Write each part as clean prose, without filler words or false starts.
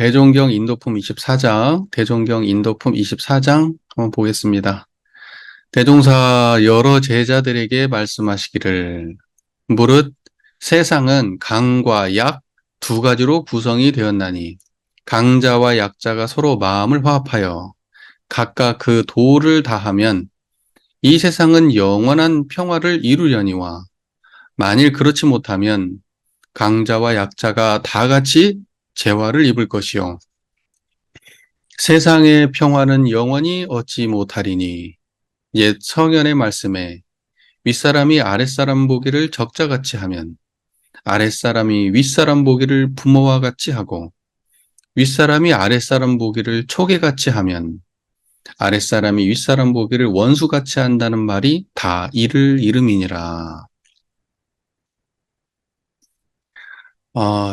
대종경 인도품 24장, 대종경 인도품 24장 한번 보겠습니다. 대종사 여러 제자들에게 말씀하시기를 무릇 세상은 강과 약 두 가지로 구성이 되었나니 강자와 약자가 서로 마음을 화합하여 각각 그 도를 다하면 이 세상은 영원한 평화를 이루려니와 만일 그렇지 못하면 강자와 약자가 다 같이 재화를 입을 것이요 세상의 평화는 영원히 얻지 못하리니 옛 성현의 말씀에 윗사람이 아랫사람 보기를 적자같이 하면 아랫사람이 윗사람 보기를 부모와 같이 하고 윗사람이 아랫사람 보기를 초계같이 하면 아랫사람이 윗사람 보기를 원수같이 한다는 말이 다 이를 이름이니라.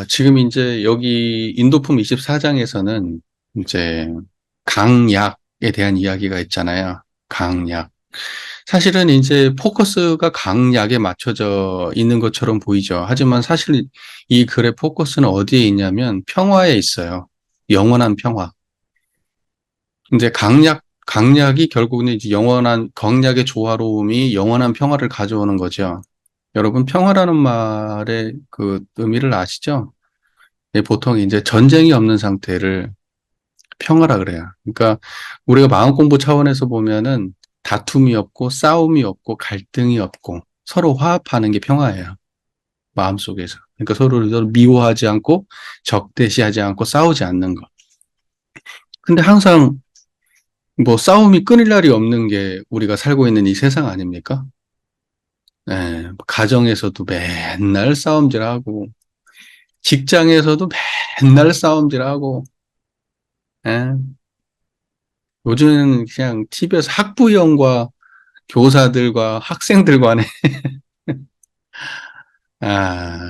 지금 이제 여기 인도품 24장에서는 이제 강약에 대한 이야기가 있잖아요. 강약. 사실은 이제 포커스가 강약에 맞춰져 있는 것처럼 보이죠. 하지만 사실 이 글의 포커스는 어디에 있냐면 평화에 있어요. 영원한 평화. 이제 강약이 결국은 이제 영원한, 강약의 조화로움이 영원한 평화를 가져오는 거죠. 여러분, 평화라는 말의 그 의미를 아시죠? 예, 보통 이제 전쟁이 없는 상태를 평화라 그래요. 그러니까 우리가 마음 공부 차원에서 보면은 다툼이 없고 싸움이 없고 갈등이 없고 서로 화합하는 게 평화예요. 마음속에서. 그러니까 서로 미워하지 않고 적대시하지 않고 싸우지 않는 거. 근데 항상 뭐 싸움이 끊일 날이 없는 게 우리가 살고 있는 이 세상 아닙니까? 예, 가정에서도 맨날 싸움질하고 직장에서도 맨날 싸움질하고 예, 요즘은 그냥 TV에서 학부형과 교사들과 학생들 간에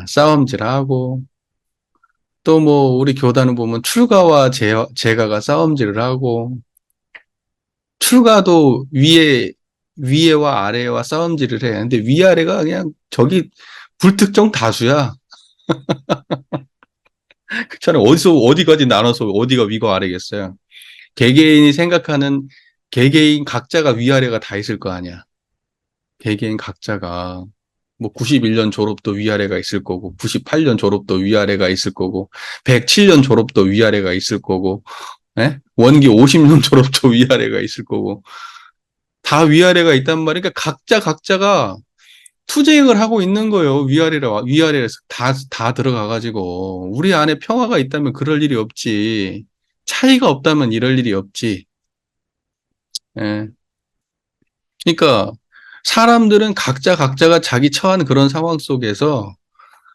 싸움질하고 또 뭐 우리 교단을 보면 출가와 재가가 싸움질을 하고 출가도 위에와 아래와 싸움질을 해. 근데 위아래가 그냥 저기 불특정 다수야. 그렇잖아요. 어디까지 나눠서 어디가 위가 아래겠어요. 개개인이 생각하는 개개인 각자가 위아래가 다 있을 거 아니야. 개개인 각자가 뭐 91년 졸업도 위아래가 있을 거고 98년 졸업도 위아래가 있을 거고 107년 졸업도 위아래가 있을 거고 예? 원기 50년 졸업도 위아래가 있을 거고 다 위아래가 있단 말이니까 각자가 투쟁을 하고 있는 거예요. 위아래에서 다 들어가가지고 우리 안에 평화가 있다면 그럴 일이 없지. 차이가 없다면 이럴 일이 없지. 예. 그러니까 사람들은 각자가 자기 처한 그런 상황 속에서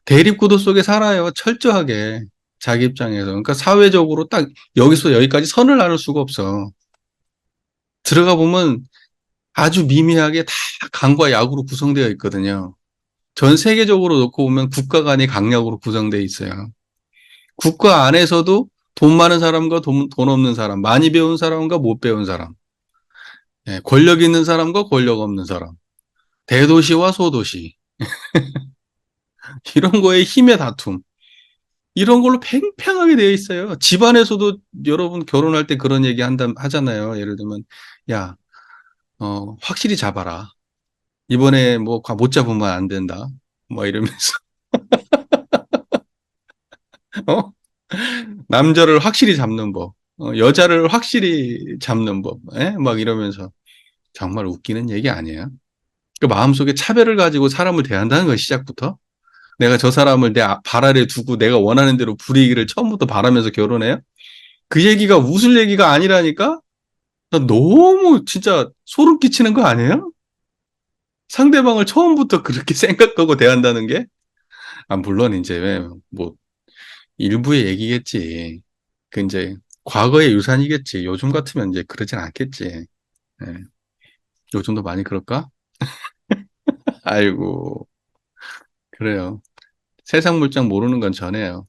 대립구도 속에 살아요. 철저하게. 자기 입장에서. 그러니까 사회적으로 딱 여기서 여기까지 선을 나눌 수가 없어. 들어가 보면 아주 미미하게 다 강과 약으로 구성되어 있거든요. 전 세계적으로 놓고 보면 국가 간이 강약으로 구성되어 있어요. 국가 안에서도 돈 많은 사람과 돈 없는 사람, 많이 배운 사람과 못 배운 사람, 예, 권력 있는 사람과 권력 없는 사람, 대도시와 소도시, 이런 거에 힘의 다툼, 이런 걸로 팽팽하게 되어 있어요. 집안에서도 여러분 결혼할 때 그런 얘기 하잖아요. 예를 들면, 야, 확실히 잡아라. 이번에 뭐 못 잡으면 안 된다. 뭐 이러면서, 어? 남자를 확실히 잡는 법, 여자를 확실히 잡는 법, 예? 막 이러면서 정말 웃기는 얘기 아니에요? 그 마음속에 차별을 가지고 사람을 대한다는 거예요, 시작부터. 내가 저 사람을 발 아래 두고 내가 원하는 대로 부리기를 처음부터 바라면서 결혼해요? 그 얘기가 웃을 얘기가 아니라니까? 나 너무 진짜 소름 끼치는 거 아니에요? 상대방을 처음부터 그렇게 생각하고 대한다는 게? 물론 이제 뭐 일부의 얘기겠지. 그 이제 과거의 유산이겠지. 요즘 같으면 이제 그러진 않겠지. 예. 요즘도 많이 그럴까? 아이고, 그래요. 세상 물정 모르는 건 전해요.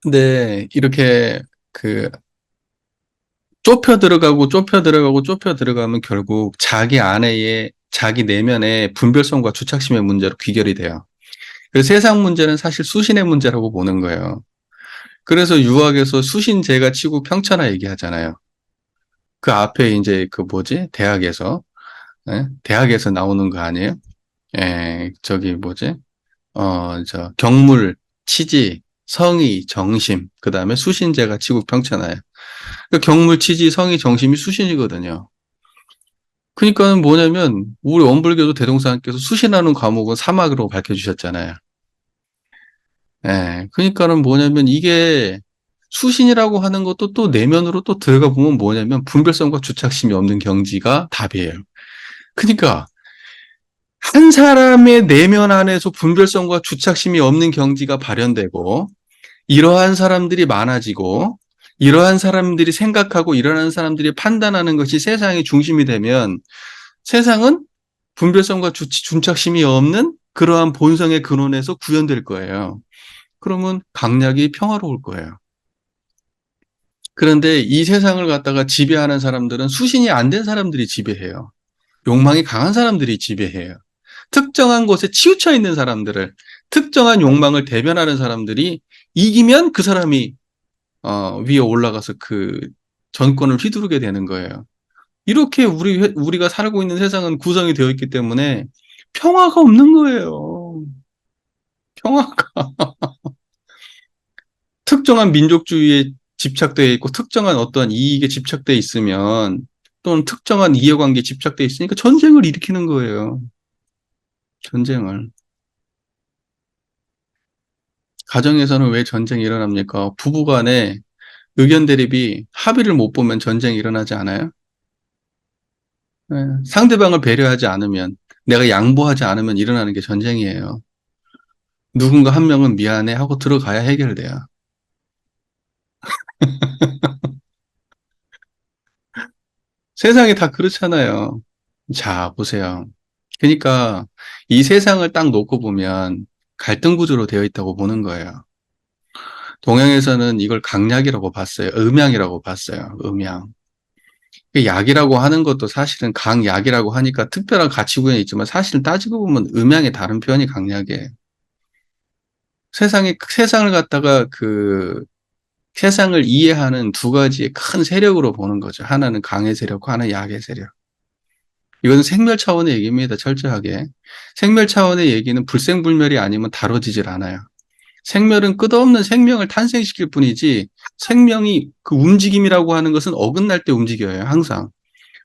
근데 이렇게 그 좁혀 들어가면 결국 자기 내면의 분별성과 주착심의 문제로 귀결이 돼요. 그 세상 문제는 사실 수신의 문제라고 보는 거예요. 그래서 유학에서 수신제가 치고 평천하 얘기하잖아요. 그 앞에 이제 그 뭐지? 대학에서, 예? 대학에서 나오는 거 아니에요? 예, 저기 뭐지? 경물, 치지, 성의, 정심, 그 다음에 수신제가 치국 평천하예요. 그 경물, 치지, 성의, 정심이 수신이거든요. 그러니까는 뭐냐면 우리 원불교도 대동사님께서 수신하는 과목은 사막으로 밝혀주셨잖아요. 예, 그러니까는 뭐냐면 이게 수신이라고 하는 것도 또 내면으로 또 들어가 보면 뭐냐면 분별성과 주착심이 없는 경지가 답이에요. 그러니까 한 사람의 내면 안에서 분별성과 주착심이 없는 경지가 발현되고 이러한 사람들이 많아지고 이러한 사람들이 생각하고 이러한 사람들이 판단하는 것이 세상의 중심이 되면 세상은 분별성과 주착심이 없는 그러한 본성의 근원에서 구현될 거예요. 그러면 강약이 평화로울 거예요. 그런데 이 세상을 갖다가 지배하는 사람들은 수신이 안 된 사람들이 지배해요. 욕망이 강한 사람들이 지배해요. 특정한 곳에 치우쳐 있는 사람들을, 특정한 욕망을 대변하는 사람들이 이기면 그 사람이 위에 올라가서 그 전권을 휘두르게 되는 거예요. 이렇게 우리가 살고 있는 세상은 구성이 되어 있기 때문에 평화가 없는 거예요. 평화가 특정한 민족주의에 집착되어 있고 특정한 어떠한 이익에 집착되어 있으면 또는 특정한 이해관계에 집착되어 있으니까 전쟁을 일으키는 거예요. 전쟁을. 가정에서는 왜 전쟁이 일어납니까? 부부간에 의견 대립이 합의를 못 보면 전쟁이 일어나지 않아요? 네. 상대방을 배려하지 않으면, 내가 양보하지 않으면 일어나는 게 전쟁이에요. 누군가 한 명은 미안해 하고 들어가야 해결돼요. 세상이 다 그렇잖아요. 자, 보세요. 그러니까 이 세상을 딱 놓고 보면 갈등 구조로 되어 있다고 보는 거예요. 동양에서는 이걸 강약이라고 봤어요. 음양이라고 봤어요. 음양. 약이라고 하는 것도 사실은 강약이라고 하니까 특별한 가치 구현이 있지만 사실 따지고 보면 음양의 다른 표현이 강약이에요. 세상을 갖다가 세상을 이해하는 두 가지의 큰 세력으로 보는 거죠. 하나는 강의 세력, 하나는 약의 세력. 이것은 생멸 차원의 얘기입니다. 철저하게. 생멸 차원의 얘기는 불생불멸이 아니면 다뤄지질 않아요. 생멸은 끝없는 생명을 탄생시킬 뿐이지 생명이 그 움직임이라고 하는 것은 어긋날 때 움직여요. 항상.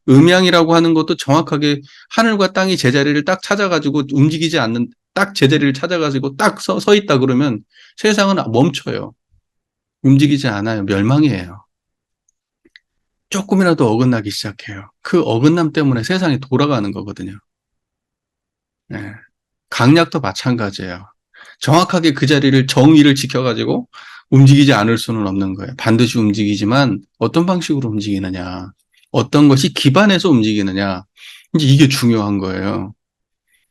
음양이라고 하는 것도 정확하게 하늘과 땅이 제자리를 딱 찾아가지고 움직이지 않는 딱 제자리를 찾아가지고 딱 서 있다 그러면 세상은 멈춰요. 움직이지 않아요. 멸망이에요. 조금이라도 어긋나기 시작해요. 그 어긋남 때문에 세상이 돌아가는 거거든요. 네. 강약도 마찬가지예요. 정확하게 그 자리를 정의를 지켜가지고 움직이지 않을 수는 없는 거예요. 반드시 움직이지만 어떤 방식으로 움직이느냐, 어떤 것이 기반해서 움직이느냐, 이제 이게 중요한 거예요.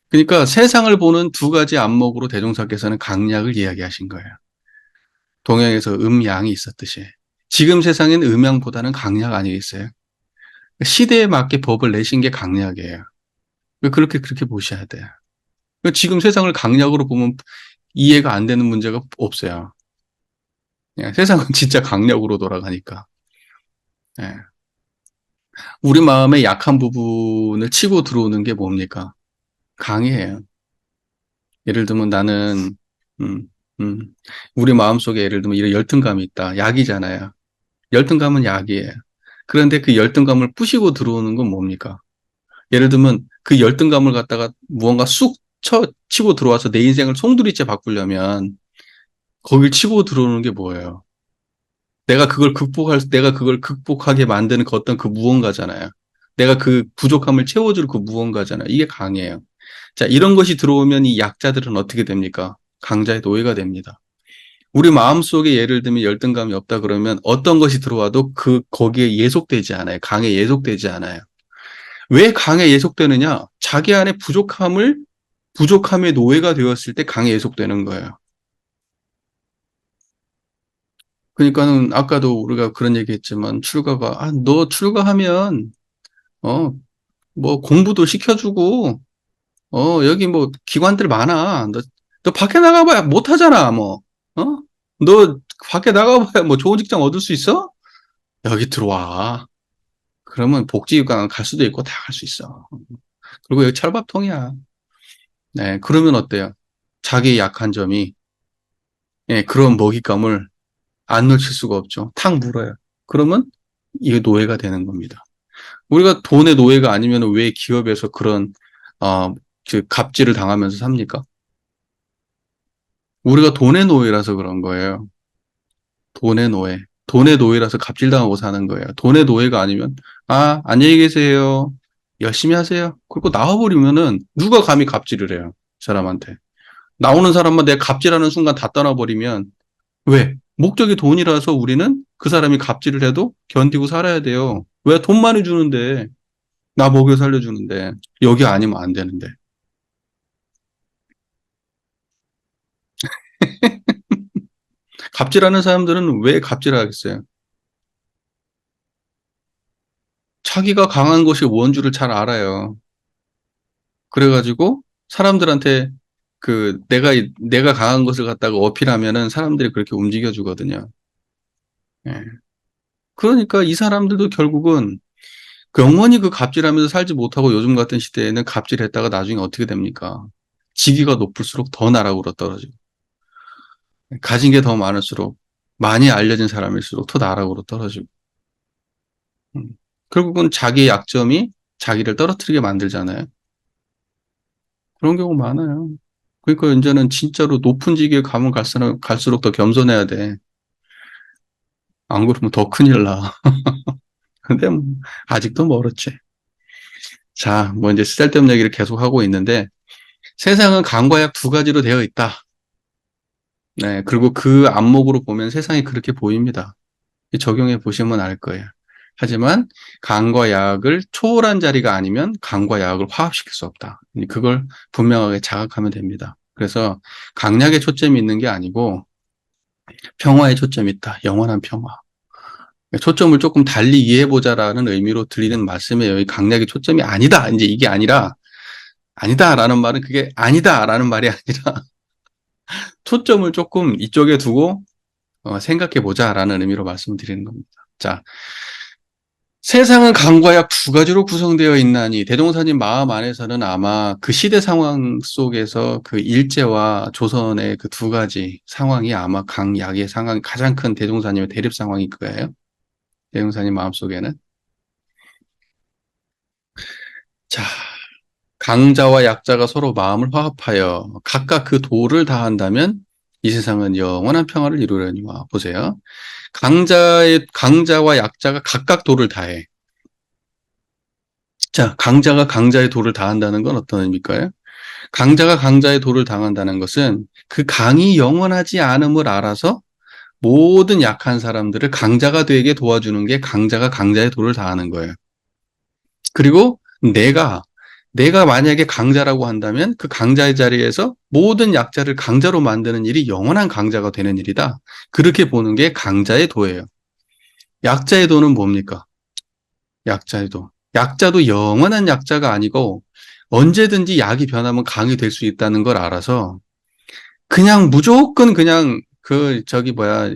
그러니까 세상을 보는 두 가지 안목으로 대종사께서는 강약을 이야기하신 거예요. 동양에서 음양이 있었듯이. 지금 세상엔 음양보다는 강약 아니겠어요? 시대에 맞게 법을 내신 게 강약이에요. 그렇게 보셔야 돼요. 지금 세상을 강약으로 보면 이해가 안 되는 문제가 없어요. 세상은 진짜 강력으로 돌아가니까. 예. 우리 마음의 약한 부분을 치고 들어오는 게 뭡니까? 강이에요. 예를 들면 나는, 음, 음, 우리 마음속에 예를 들면 이런 열등감이 있다. 약이잖아요. 열등감은 약이에요. 그런데 그 열등감을 부시고 들어오는 건 뭡니까? 예를 들면 그 열등감을 갖다가 무언가 쑥 치고 들어와서 내 인생을 송두리째 바꾸려면 거길 치고 들어오는 게 뭐예요? 내가 그걸 극복하게 만드는 그 어떤 그 무언가잖아요. 내가 그 부족함을 채워줄 그 무언가잖아요. 이게 강이에요. 자, 이런 것이 들어오면 이 약자들은 어떻게 됩니까? 강자의 노예가 됩니다. 우리 마음속에 예를 들면 열등감이 없다 그러면 어떤 것이 들어와도 거기에 예속되지 않아요. 강에 예속되지 않아요. 왜 강에 예속되느냐? 자기 안에 부족함의 노예가 되었을 때 강에 예속되는 거예요. 그러니까는 아까도 우리가 그런 얘기 했지만 너 출가하면 어, 뭐 공부도 시켜주고 여기 뭐 기관들 많아. 너 너 밖에 나가봐야 못하잖아, 뭐. 어? 너 밖에 나가봐야 뭐 좋은 직장 얻을 수 있어? 여기 들어와. 그러면 복지관 갈 수도 있고 다 갈 수 있어. 그리고 여기 철밥통이야. 네, 그러면 어때요? 자기의 약한 점이, 예, 그런 먹잇감을 안 놓칠 수가 없죠. 탁 물어요. 그러면 이게 노예가 되는 겁니다. 우리가 돈의 노예가 아니면 왜 기업에서 그런, 어, 그 갑질을 당하면서 삽니까? 우리가 돈의 노예라서 그런 거예요. 돈의 노예. 돈의 노예라서 갑질당하고 사는 거예요. 돈의 노예가 아니면, 아, 안녕히 계세요. 열심히 하세요. 그리고 나와버리면은 누가 감히 갑질을 해요. 사람한테. 나오는 사람만 내가 갑질하는 순간 다 떠나버리면, 왜? 목적이 돈이라서 우리는 그 사람이 갑질을 해도 견디고 살아야 돼요. 왜? 돈 많이 주는데. 나 먹여 살려주는데. 여기 아니면 안 되는데. 갑질하는 사람들은 왜 갑질하겠어요? 자기가 강한 것이 원주를 잘 알아요. 그래가지고 사람들한테 내가 강한 것을 갖다가 어필하면은 사람들이 그렇게 움직여 주거든요. 예. 그러니까 이 사람들도 결국은 영원히 그 갑질하면서 살지 못하고 요즘 같은 시대에는 갑질했다가 나중에 어떻게 됩니까? 직위가 높을수록 더 나락으로 떨어지고, 가진 게 더 많을수록, 많이 알려진 사람일수록 더 나락으로 떨어지고, 음. 결국은 자기의 약점이 자기를 떨어뜨리게 만들잖아요. 그런 경우 많아요. 그러니까 이제는 진짜로 높은 직위에 가면 갈수록 더 겸손해야 돼. 안 그러면 더 큰일 나. 근데 뭐 아직도 멀었지. 자, 뭐 이제 쓸데없는 얘기를 계속 하고 있는데 세상은 강과 약 두 가지로 되어 있다. 네, 그리고 그 안목으로 보면 세상이 그렇게 보입니다. 적용해 보시면 알 거예요. 하지만 강과 약을 초월한 자리가 아니면 강과 약을 화합시킬 수 없다. 그걸 분명하게 자각하면 됩니다. 그래서 강약에 초점이 있는 게 아니고 평화에 초점이 있다. 영원한 평화. 초점을 조금 달리 이해해보자라는 의미로 드리는 말씀이에요. 이 강약의 초점이 아니다. 이제 이게 아니라, 아니다라는 말은 그게 아니다라는 말이 아니라, 초점을 조금 이쪽에 두고 생각해보자라는 의미로 말씀드리는 겁니다. 자, 세상은 강과 약 두 가지로 구성되어 있나니, 대종사님 마음 안에서는 아마 그 시대 상황 속에서 그 일제와 조선의 그 두 가지 상황이 아마 강약의 상황, 가장 큰 대종사님의 대립 상황일 거예요. 대종사님 마음속에는. 자, 강자와 약자가 서로 마음을 화합하여 각각 그 도를 다한다면 이 세상은 영원한 평화를 이루려니와. 보세요. 강자와 약자가 각각 도를 다해. 자, 강자가 강자의 도를 다한다는 건 어떤 의미일까요? 강자가 강자의 도를 당한다는 것은 그 강이 영원하지 않음을 알아서 모든 약한 사람들을 강자가 되게 도와주는 게 강자가 강자의 도를 다하는 거예요. 그리고 내가 만약에 강자라고 한다면 그 강자의 자리에서 모든 약자를 강자로 만드는 일이 영원한 강자가 되는 일이다. 그렇게 보는 게 강자의 도예요. 약자의 도는 뭡니까? 약자의 도. 약자도 영원한 약자가 아니고 언제든지 약이 변하면 강이 될 수 있다는 걸 알아서 그냥 무조건 그냥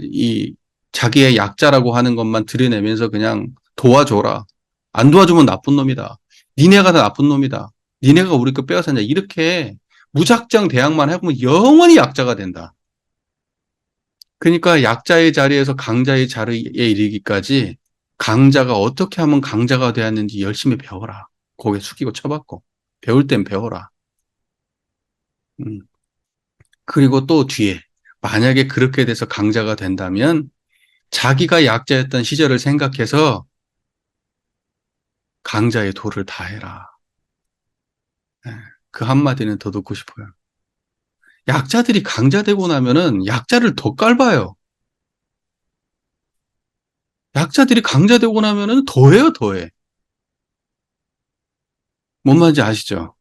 이 자기의 약자라고 하는 것만 들여내면서 그냥 도와줘라. 안 도와주면 나쁜 놈이다. 니네가 다 나쁜 놈이다. 니네가 우리 거 빼앗았냐. 이렇게 무작정 대항만 해보면 영원히 약자가 된다. 그러니까 약자의 자리에서 강자의 자리에 이르기까지 강자가 어떻게 하면 강자가 되었는지 열심히 배워라. 고개 숙이고 쳐봤고. 배울 땐 배워라. 음. 그리고 또 뒤에 만약에 그렇게 돼서 강자가 된다면 자기가 약자였던 시절을 생각해서 강자의 도를 다해라. 네, 그 한마디는 더 듣고 싶어요. 약자들이 강자 되고 나면은 약자를 더 깔봐요. 약자들이 강자 되고 나면은 더해요, 더해. 뭔 말인지 아시죠?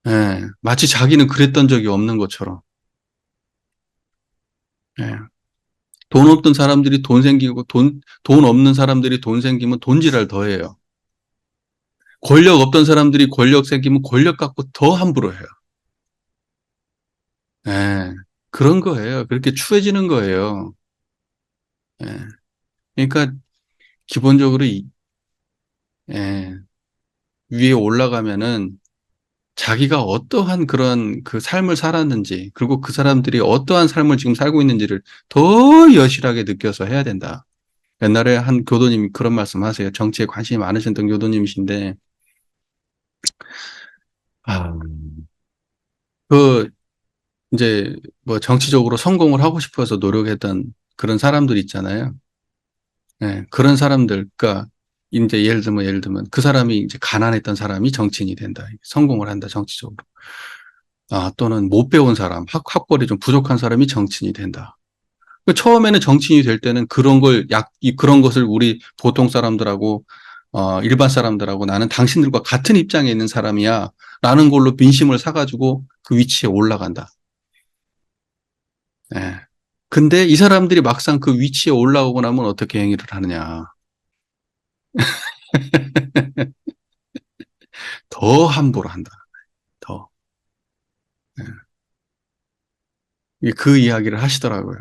예, 마치 자기는 그랬던 적이 없는 것처럼. 예, 돈 없던 사람들이 돈 생기고 돈 없는 사람들이 돈 생기면 돈지랄 더해요. 권력 없던 사람들이 권력 생기면 권력 갖고 더 함부로 해요. 예. 그런 거예요. 그렇게 추해지는 거예요. 예. 그러니까 기본적으로 예, 위에 올라가면은 자기가 어떠한 그런 그 삶을 살았는지, 그리고 그 사람들이 어떠한 삶을 지금 살고 있는지를 더 여실하게 느껴서 해야 된다. 옛날에 한 교도님이 그런 말씀 하세요. 정치에 관심이 많으셨던 교도님이신데, 아, 그, 이제 뭐 정치적으로 성공을 하고 싶어서 노력했던 그런 사람들 있잖아요. 예, 그런 사람들, 그러니까 이제 예를 들면 그 사람이 이제 가난했던 사람이 정치인이 된다. 성공을 한다, 정치적으로. 아, 또는 못 배운 사람, 학벌이 좀 부족한 사람이 정치인이 된다. 그 처음에는 정치인이 될 때는 그런 걸 그런 것을 우리 보통 사람들하고, 일반 사람들하고 나는 당신들과 같은 입장에 있는 사람이야. 라는 걸로 민심을 사가지고 그 위치에 올라간다. 예. 근데 이 사람들이 막상 그 위치에 올라오고 나면 어떻게 행위를 하느냐. 더 함부로 한다. 더. 그 이야기를 하시더라고요.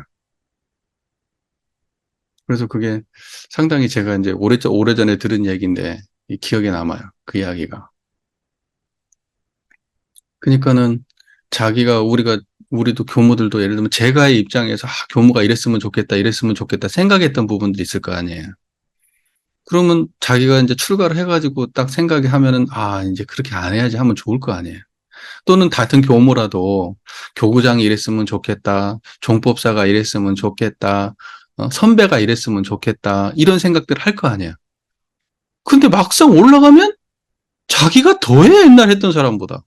그래서 그게 상당히 제가 이제 오래전에 들은 얘기인데 기억에 남아요. 그 이야기가. 그러니까는 우리도 교무들도 예를 들면 제가의 입장에서 교무가 이랬으면 좋겠다, 이랬으면 좋겠다 생각했던 부분들이 있을 거 아니에요. 그러면 자기가 이제 출가를 해가지고 딱 생각이 하면은 이제 그렇게 안 해야지 하면 좋을 거 아니에요. 또는 같은 교무라도 교구장이 이랬으면 좋겠다, 종법사가 이랬으면 좋겠다, 선배가 이랬으면 좋겠다, 이런 생각들을 할 거 아니에요. 근데 막상 올라가면 자기가 더해, 옛날 했던 사람보다.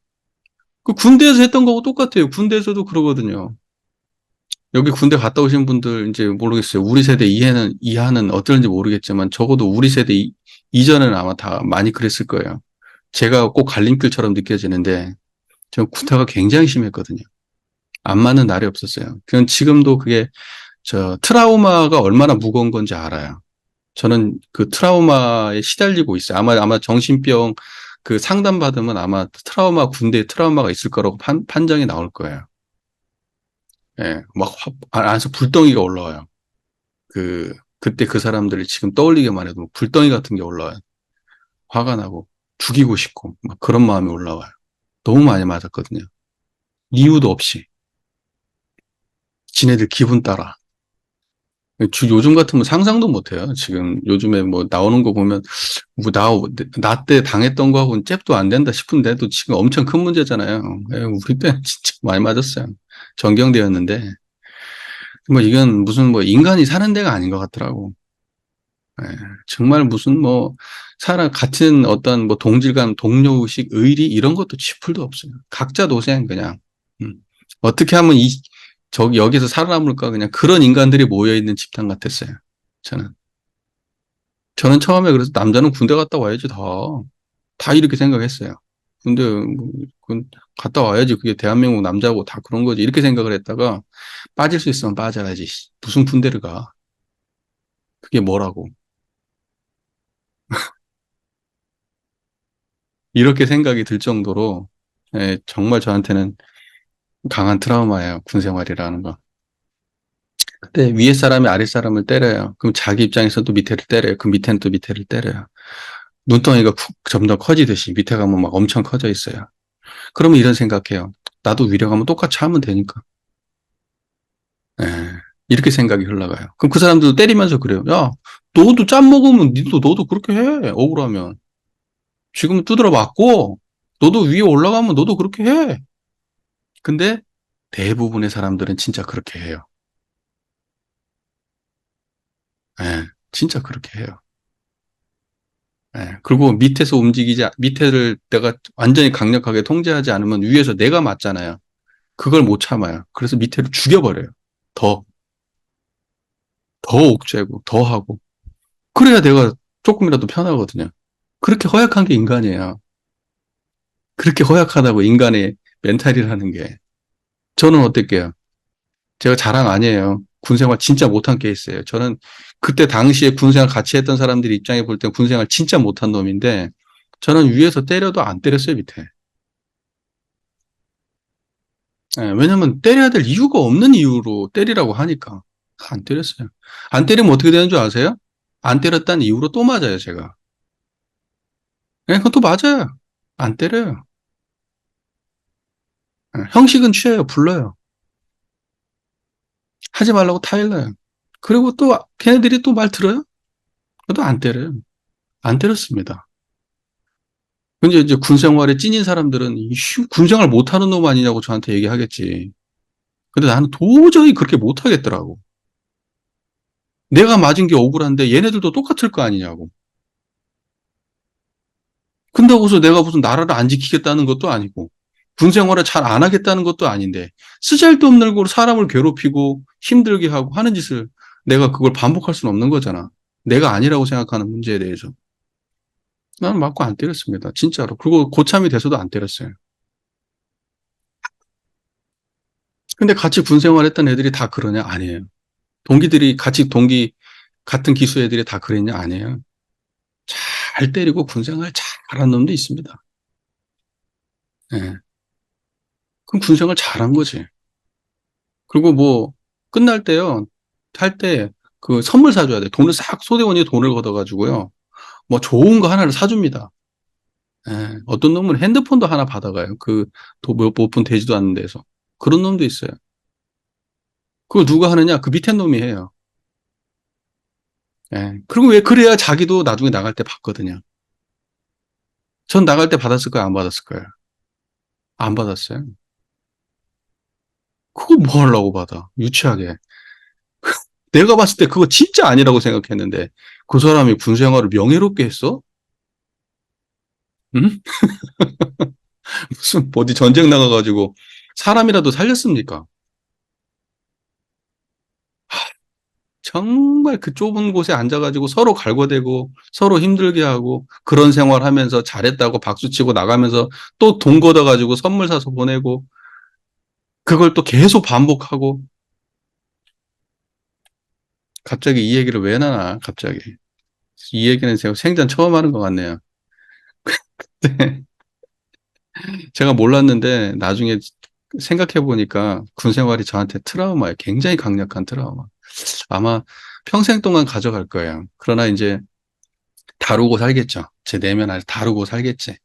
그 군대에서 했던 거하고 똑같아요. 군대에서도 그러거든요. 여기 군대 갔다 오신 분들 이제 모르겠어요. 우리 세대 이하는 어떨지 모르겠지만 적어도 우리 세대 이전에는 아마 다 많이 그랬을 거예요. 제가 꼭 갈림길처럼 느껴지는데 저 군대가 굉장히 심했거든요. 안 맞는 날이 없었어요. 그냥 지금도 그게 저 트라우마가 얼마나 무거운 건지 알아요. 저는 그 트라우마에 시달리고 있어요. 아마 정신병 그 상담 받으면 아마 군대 트라우마가 있을 거라고 판정이 나올 거예요. 예, 막 안에서 불덩이가 올라와요. 그때 그 사람들을 지금 떠올리기만 해도 불덩이 같은 게 올라와요. 화가 나고 죽이고 싶고 막 그런 마음이 올라와요. 너무 많이 맞았거든요. 이유도 없이. 지네들 기분 따라. 요즘 같으면 상상도 못 해요. 지금 요즘에 뭐 나오는 거 보면 뭐 나 때 당했던 거하고는 잽도 안 된다 싶은데도 지금 엄청 큰 문제잖아요. 우리 때는 진짜 많이 맞았어요. 전경대였는데 뭐 이건 무슨 뭐 인간이 사는 데가 아닌 것 같더라고. 예, 정말 무슨 뭐 같은 어떤 뭐 동질감, 동료의식, 의리 이런 것도 쥐풀도 없어요. 각자 도생 그냥. 음. 어떻게 하면 저기 여기서 살아남을까 그냥 그런 인간들이 모여 있는 집단 같았어요. 저는. 저는 처음에 그래서 남자는 군대 갔다 와야지 다 이렇게 생각했어요. 근데 뭐 갔다 와야지 그게 대한민국 남자고 다 그런 거지 이렇게 생각을 했다가 빠질 수 있으면 빠져야지. 무슨 군대를 가? 그게 뭐라고? 이렇게 생각이 들 정도로 정말 저한테는 강한 트라우마예요. 군 생활이라는 거. 그때 위에 사람이 아래 사람을 때려요. 그럼 자기 입장에서도 밑에를 때려요. 그 밑에는 또 밑에를 때려요. 눈덩이가 점점 커지듯이 밑에 가면 막 엄청 커져 있어요. 그러면 이런 생각해요. 나도 위로 가면 똑같이 하면 되니까. 예, 이렇게 생각이 흘러가요. 그럼 그 사람들도 때리면서 그래요. 야, 너도 짬 먹으면 너도 그렇게 해. 억울하면. 지금 두드려 맞고 너도 위에 올라가면 너도 그렇게 해. 근데 대부분의 사람들은 진짜 그렇게 해요. 예, 진짜 그렇게 해요. 예, 그리고 밑에를 내가 완전히 강력하게 통제하지 않으면 위에서 내가 맞잖아요. 그걸 못 참아요. 그래서 밑에를 죽여버려요. 더, 더 옥죄고, 더 하고. 그래야 내가 조금이라도 편하거든요. 그렇게 허약한 게 인간이에요. 그렇게 허약하다고 인간의 멘탈이라는 게. 저는 어땠게요? 제가 자랑 아니에요. 군생활 진짜 못한 케이스예요. 저는 그때 당시에 군생활 같이 했던 사람들 입장에 볼 때 군생활 진짜 못한 놈인데 저는 위에서 때려도 안 때렸어요, 밑에. 예, 왜냐면 때려야 될 이유가 없는 이유로 때리라고 하니까. 안 때렸어요. 안 때리면 어떻게 되는 줄 아세요? 안 때렸다는 이유로 또 맞아요, 제가. 예, 그건 또 맞아요. 안 때려요. 예, 형식은 취해요, 불러요. 하지 말라고 타일러요. 그리고 또 걔네들이 또 말 들어요? 그래도 안 때려요. 안 때렸습니다. 근데 이제 군 생활에 찐인 사람들은 군 생활 못하는 놈 아니냐고 저한테 얘기하겠지. 근데 나는 도저히 그렇게 못하겠더라고. 내가 맞은 게 억울한데 얘네들도 똑같을 거 아니냐고. 근다고서 내가 무슨 나라를 안 지키겠다는 것도 아니고 군 생활을 잘 안 하겠다는 것도 아닌데 쓰잘데없는 걸로 사람을 괴롭히고 힘들게 하고 하는 짓을 내가 그걸 반복할 수는 없는 거잖아. 내가 아니라고 생각하는 문제에 대해서. 나는 맞고 안 때렸습니다. 진짜로. 그리고 고참이 돼서도 안 때렸어요. 근데 같이 군 생활했던 애들이 다 그러냐? 아니에요. 동기들이 같이 동기 같은 기수 애들이 다 그랬냐? 아니에요. 잘 때리고 군 생활 잘한 놈도 있습니다. 예. 그럼 군 생활 잘한 거지. 그리고 뭐 끝날 때요. 할 때 그 선물 사줘야 돼. 돈을 싹 소대원이 돈을 걷어가지고요. 뭐 좋은 거 하나를 사줍니다. 예. 어떤 놈은 핸드폰도 하나 받아가요. 몇 푼 되지도 않는 데서. 그런 놈도 있어요. 그걸 누가 하느냐? 그 밑에 놈이 해요. 예. 그리고 왜 그래야 자기도 나중에 나갈 때 받거든요. 전 나갈 때 받았을까요? 안 받았을까요? 안 받았어요. 그거 뭐 하려고 받아? 유치하게. 내가 봤을 때 그거 진짜 아니라고 생각했는데 그 사람이 군 생활을 명예롭게 했어? 응? 무슨 어디 전쟁 나가가지고 사람이라도 살렸습니까? 정말 그 좁은 곳에 앉아가지고 서로 갈궈대고 서로 힘들게 하고 그런 생활하면서 잘했다고 박수치고 나가면서 또 돈 걷어가지고 선물 사서 보내고 그걸 또 계속 반복하고 갑자기 이 얘기를 왜 나나 갑자기 이 얘기는 제가 생전 처음 하는 것 같네요. 제가 몰랐는데 나중에 생각해 보니까 군 생활이 저한테 트라우마예요. 굉장히 강력한 트라우마. 아마 평생 동안 가져갈 거예요. 그러나 이제 다루고 살겠죠. 제 내면 안에 다루고 살겠지.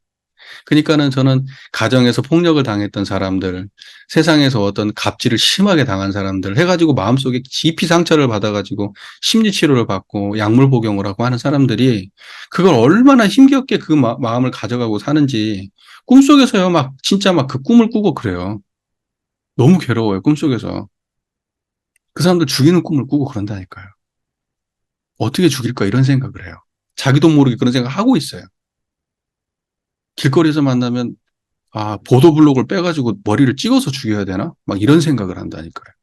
그러니까는 저는 가정에서 폭력을 당했던 사람들, 세상에서 어떤 갑질을 심하게 당한 사람들 해가지고 마음속에 깊이 상처를 받아가지고 심리 치료를 받고 약물 복용을 하고 하는 사람들이 그걸 얼마나 힘겹게 그 마음을 가져가고 사는지 꿈속에서요, 막 진짜 막 그 꿈을 꾸고 그래요. 너무 괴로워요, 꿈속에서. 그 사람들 죽이는 꿈을 꾸고 그런다니까요. 어떻게 죽일까 이런 생각을 해요. 자기도 모르게 그런 생각 하고 있어요. 길거리에서 만나면 보도블록을 빼가지고 머리를 찍어서 죽여야 되나? 막 이런 생각을 한다니까요.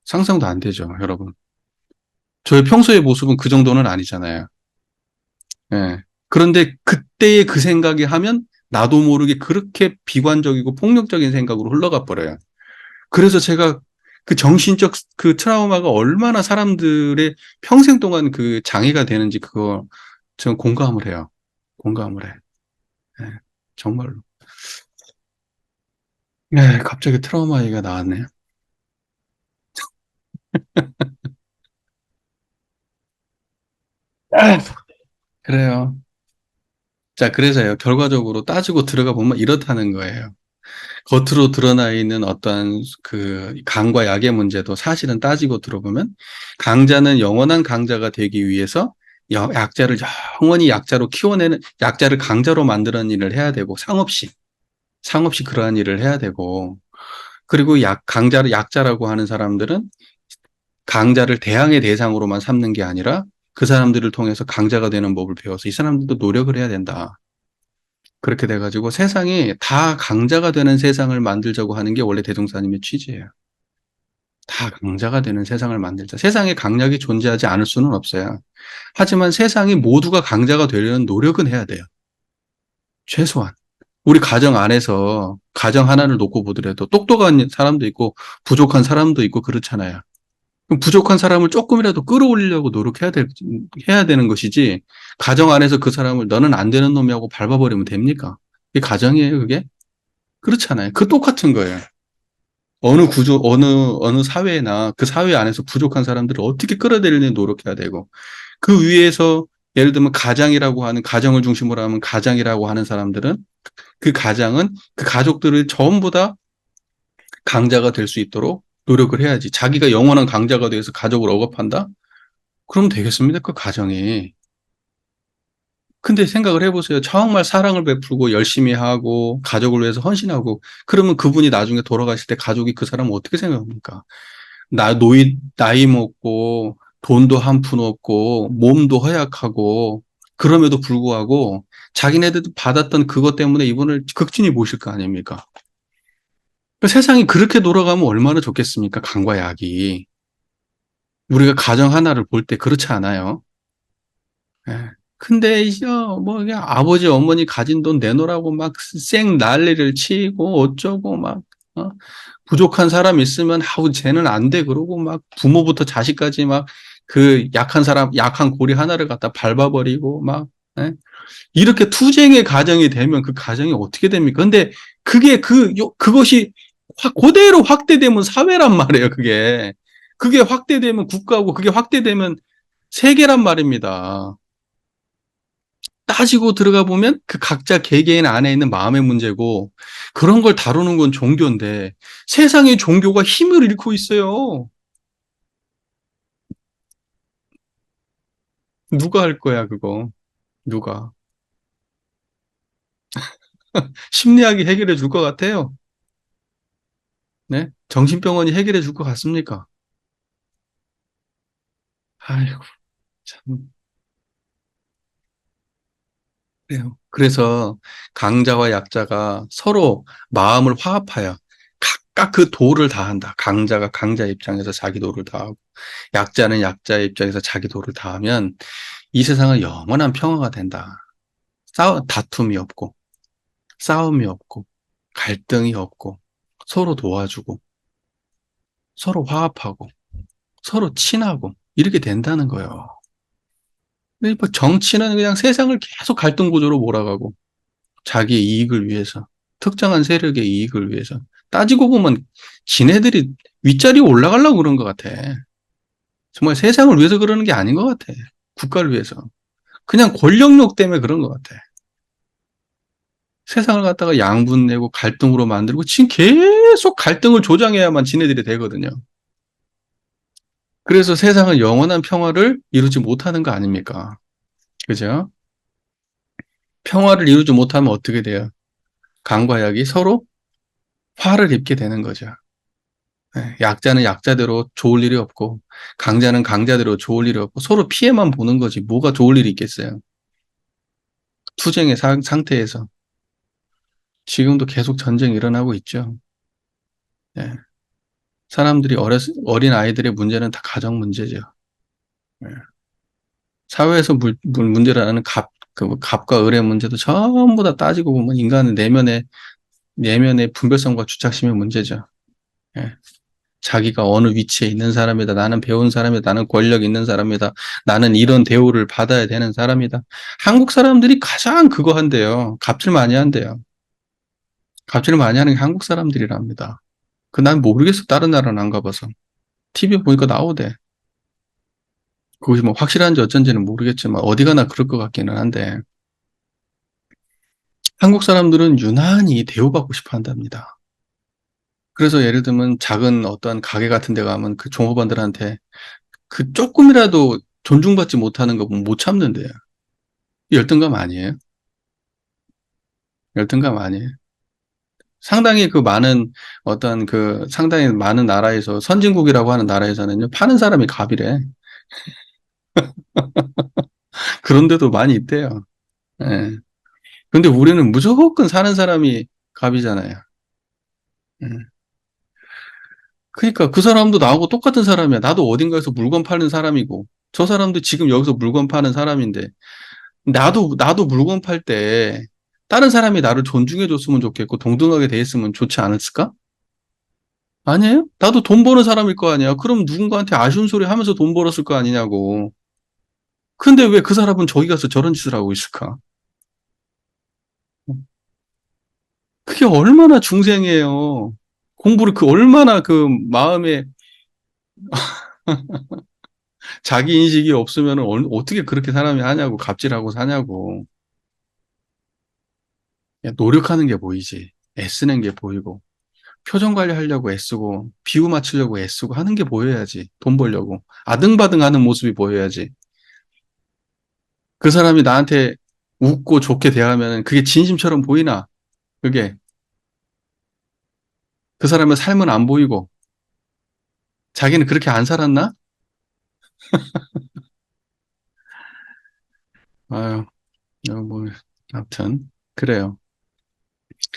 상상도 안 되죠, 여러분. 저의 평소의 모습은 그 정도는 아니잖아요. 예. 그런데 그때의 그 생각이 하면 나도 모르게 그렇게 비관적이고 폭력적인 생각으로 흘러가 버려요. 그래서 제가 그 정신적 그 트라우마가 얼마나 사람들의 평생 동안 그 장애가 되는지 그거 저는 공감을 해요. 공감을 해. 예. 정말로. 네, 갑자기 트라우마 얘기가 나왔네요. 아, 그래요. 자, 그래서요. 결과적으로 따지고 들어가 보면 이렇다는 거예요. 겉으로 드러나 있는 어떠한 그 강과 약의 문제도 사실은 따지고 들어보면 강자는 영원한 강자가 되기 위해서 약자를 영원히 약자로 키워내는 약자를 강자로 만드는 일을 해야 되고 상없이 그러한 일을 해야 되고 그리고 강자를 약자라고 하는 사람들은 강자를 대항의 대상으로만 삼는 게 아니라 그 사람들을 통해서 강자가 되는 법을 배워서 이 사람들도 노력을 해야 된다. 그렇게 돼가지고 세상이 다 강자가 되는 세상을 만들자고 하는 게 원래 대종사님의 취지예요. 다 강자가 되는 세상을 만들자. 세상에 강약이 존재하지 않을 수는 없어요. 하지만 세상이 모두가 강자가 되려는 노력은 해야 돼요. 최소한. 우리 가정 안에서 가정 하나를 놓고 보더라도 똑똑한 사람도 있고 부족한 사람도 있고 그렇잖아요. 그럼 부족한 사람을 조금이라도 끌어올리려고 해야 되는 것이지 가정 안에서 그 사람을 너는 안 되는 놈이라고 밟아버리면 됩니까? 이게 가정이에요, 그게? 그렇잖아요. 그 똑같은 거예요. 어느 구조, 어느 사회나 그 사회 안에서 부족한 사람들을 어떻게 끌어들이려는 노력해야 되고, 그 위에서 예를 들면 가장이라고 하는, 가정을 중심으로 하면 가장이라고 하는 사람들은 그 가장은 그 가족들을 전부 다 강자가 될 수 있도록 노력을 해야지. 자기가 영원한 강자가 돼서 가족을 억압한다? 그럼 되겠습니까? 그 가정이. 근데 생각을 해보세요. 정말 사랑을 베풀고 열심히 하고 가족을 위해서 헌신하고 그러면 그분이 나중에 돌아가실 때 가족이 그 사람을 어떻게 생각합니까? 나이 먹고 돈도 한 푼 없고 몸도 허약하고 그럼에도 불구하고 자기네들도 받았던 그것 때문에 이분을 극진히 모실 거 아닙니까? 세상이 그렇게 돌아가면 얼마나 좋겠습니까? 강과 약이. 우리가 가정 하나를 볼 때 그렇지 않아요? 예. 근데 이제 뭐 그냥 아버지 어머니 가진 돈 내놓으라고 막 쌩 난리를 치고 어쩌고 막 어? 부족한 사람 있으면 아우 쟤는 안 돼 그러고 막 부모부터 자식까지 막 그 약한 사람 약한 고리 하나를 갖다 밟아버리고 막 예? 이렇게 투쟁의 가정이 되면 그 가정이 어떻게 됩니까? 근데 그게 그것이 그대로 확대되면 사회란 말이에요. 그게 확대되면 국가고 그게 확대되면 세계란 말입니다. 따지고 들어가 보면 그 각자 개개인 안에 있는 마음의 문제고 그런 걸 다루는 건 종교인데 세상의 종교가 힘을 잃고 있어요. 누가 할 거야, 그거? 누가? 심리학이 해결해 줄 것 같아요. 네? 정신병원이 해결해 줄 것 같습니까? 아이고, 참. 그래요. 그래서 강자와 약자가 서로 마음을 화합하여 각각 그 도를 다한다. 강자가 강자 입장에서 자기 도를 다하고 약자는 약자의 입장에서 자기 도를 다하면 이 세상은 영원한 평화가 된다. 다툼이 없고, 싸움이 없고, 갈등이 없고, 서로 도와주고, 서로 화합하고, 서로 친하고, 이렇게 된다는 거예요. 근데 뭐 정치는 그냥 세상을 계속 갈등 구조로 몰아가고, 자기의 이익을 위해서, 특정한 세력의 이익을 위해서. 따지고 보면, 지네들이 윗자리에 올라가려고 그런 것 같아. 정말 세상을 위해서 그러는 게 아닌 것 같아. 국가를 위해서. 그냥 권력욕 때문에 그런 것 같아. 세상을 갖다가 양분내고 갈등으로 만들고 지금 계속 갈등을 조장해야만 지네들이 되거든요. 그래서 세상은 영원한 평화를 이루지 못하는 거 아닙니까? 그죠? 평화를 이루지 못하면 어떻게 돼요? 강과 약이 서로 화를 입게 되는 거죠. 네, 약자는 약자대로 좋을 일이 없고 강자는 강자대로 좋을 일이 없고 서로 피해만 보는 거지 뭐가 좋을 일이 있겠어요. 투쟁의 상태에서 지금도 계속 전쟁이 일어나고 있죠. 네, 사람들이 어린 아이들의 문제는 다 가정 문제죠. 네. 사회에서 문제라는 갑과 을의 문제도 전부 다 따지고 보면 인간의 내면의 분별성과 주착심의 문제죠. 예. 자기가 어느 위치에 있는 사람이다. 나는 배운 사람이다. 나는 권력 있는 사람이다. 나는 이런 대우를 받아야 되는 사람이다. 한국 사람들이 가장 그거 한대요. 갑질 많이 한대요. 갑질 많이 하는 게 한국 사람들이랍니다. 난 모르겠어. 다른 나라는 안 가봐서. TV 보니까 나오대. 그것이 뭐 확실한지 어쩐지는 모르겠지만 어디 가나 그럴 것 같기는 한데 한국 사람들은 유난히 대우받고 싶어 한답니다. 그래서 예를 들면 작은 어떤 가게 같은 데 가면 그 종업원들한테 그 조금이라도 존중받지 못하는 거 보면 못 참는데요. 열등감 아니에요? 열등감 아니에요? 상당히 그 많은 어떤 그 상당히 많은 나라에서 선진국이라고 하는 나라에서는요, 파는 사람이 갑이래. 그런 데도 많이 있대요. 예. 근데 우리는 무조건 사는 사람이 갑이잖아요. 예. 그러니까 그 사람도 나하고 똑같은 사람이야. 나도 어딘가에서 물건 파는 사람이고, 저 사람도 지금 여기서 물건 파는 사람인데, 나도 물건 팔 때, 다른 사람이 나를 존중해 줬으면 좋겠고, 동등하게 대했으면 좋지 않았을까? 아니에요? 나도 돈 버는 사람일 거 아니야. 그럼 누군가한테 아쉬운 소리 하면서 돈 벌었을 거 아니냐고. 근데 왜 그 사람은 저기 가서 저런 짓을 하고 있을까? 그게 얼마나 중생이에요. 공부를 그 얼마나 그 마음에 자기 인식이 없으면 어떻게 그렇게 사람이 하냐고, 갑질하고 사냐고. 그냥 노력하는 게 보이지. 애쓰는 게 보이고. 표정 관리하려고 애쓰고, 비유 맞추려고 애쓰고 하는 게 보여야지. 돈 벌려고. 아등바등 하는 모습이 보여야지. 그 사람이 나한테 웃고 좋게 대하면 그게 진심처럼 보이나? 그게 그 사람의 삶은 안 보이고, 자기는 그렇게 안 살았나? 아유, 뭐, 아무튼, 그래요.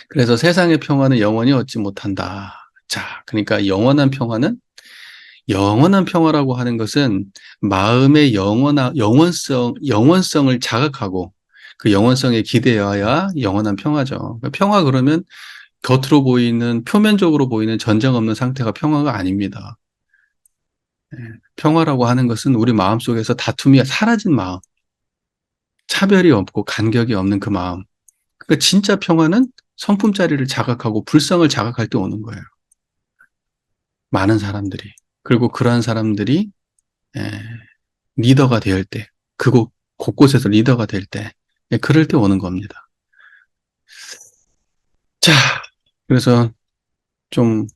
그래서 세상의 평화는 영원히 얻지 못한다. 자, 그러니까 영원한 평화라고 하는 것은 마음의 영원성을 자각하고 그 영원성에 기대어야 영원한 평화죠. 그러니까 평화 그러면 겉으로 보이는, 표면적으로 보이는 전쟁 없는 상태가 평화가 아닙니다. 예, 평화라고 하는 것은 우리 마음속에서 다툼이 사라진 마음, 차별이 없고 간격이 없는 그 마음. 그러니까 진짜 평화는 성품자리를 자각하고 불성을 자각할 때 오는 거예요. 많은 사람들이. 그리고 그러한 사람들이 예, 리더가 될 때, 곳곳에서 리더가 될 때, 예, 그럴 때 오는 겁니다. 자, 그래서 좀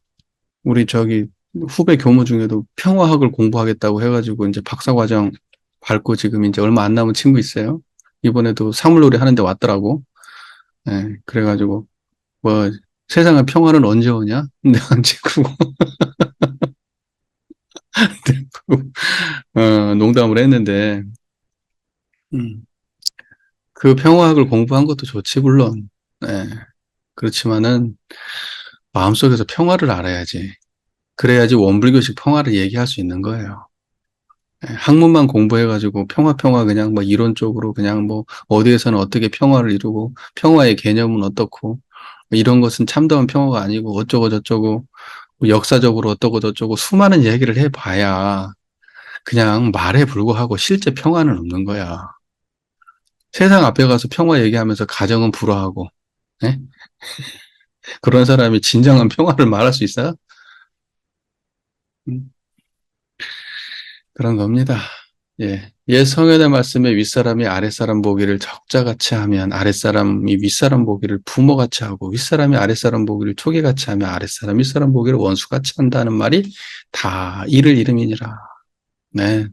우리 저기 후배 교무 중에도 평화학을 공부하겠다고 해가지고 이제 박사과정 밟고 지금 이제 얼마 안 남은 친구 있어요. 이번에도 사물놀이 하는데 왔더라고. 예, 그래가지고 뭐 세상의 평화는 언제 오냐? 내가 친구 농담을 했는데 음, 그 평화학을 공부한 것도 좋지 물론. 예, 그렇지만은 마음속에서 평화를 알아야지. 그래야지 원불교식 평화를 얘기할 수 있는 거예요. 예, 학문만 공부해가지고 평화 그냥 뭐 이론적으로 그냥 뭐 어디에서는 어떻게 평화를 이루고 평화의 개념은 어떻고 뭐 이런 것은 참다운 평화가 아니고 어쩌고 저쩌고 뭐 역사적으로 어떠고 저쩌고 수많은 얘기를 해봐야 그냥 말에 불과하고 실제 평화는 없는 거야. 세상 앞에 가서 평화 얘기하면서 가정은 불화하고 예? 그런 사람이 진정한 평화를 말할 수 있어요? 음, 그런 겁니다. 예. 옛 성현의 말씀에 윗사람이 아랫사람 보기를 적자같이 하면 아랫사람이 윗사람 보기를 부모같이 하고 윗사람이 아랫사람 보기를 초계같이 하면 아랫사람 윗사람 보기를 원수같이 한다는 말이 다 이를 이름이니라. 네.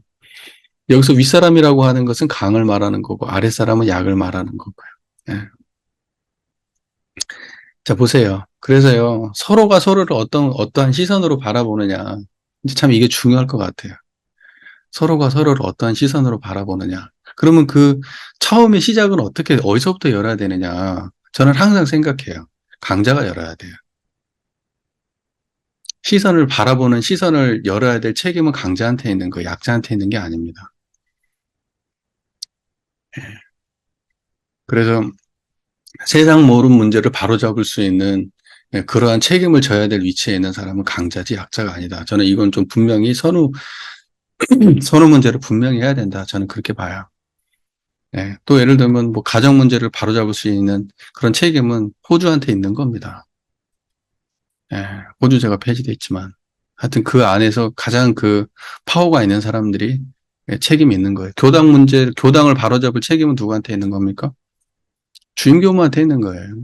여기서 윗사람이라고 하는 것은 강을 말하는 거고 아랫사람은 약을 말하는 거고요. 예. 자, 보세요. 그래서요, 서로가 서로를 어떠한 시선으로 바라보느냐. 이제 참 이게 중요할 것 같아요. 서로가 서로를 어떠한 시선으로 바라보느냐. 그러면 그 처음에 시작은 어디서부터 열어야 되느냐. 저는 항상 생각해요. 강자가 열어야 돼요. 시선을 열어야 될 책임은 강자한테 있는 거, 약자한테 있는 게 아닙니다. 그래서 세상 모든 문제를 바로잡을 수 있는 그러한 책임을 져야 될 위치에 있는 사람은 강자지 약자가 아니다. 저는 이건 좀 분명히 선후 문제를 분명히 해야 된다. 저는 그렇게 봐요. 예, 또 예를 들면 뭐 가정 문제를 바로잡을 수 있는 그런 책임은 호주한테 있는 겁니다. 예, 호주제가 폐지돼 있지만 하여튼 그 안에서 가장 그 파워가 있는 사람들이 예, 책임이 있는 거예요. 교당을 바로잡을 책임은 누구한테 있는 겁니까? 주임교무한테 있는 거예요.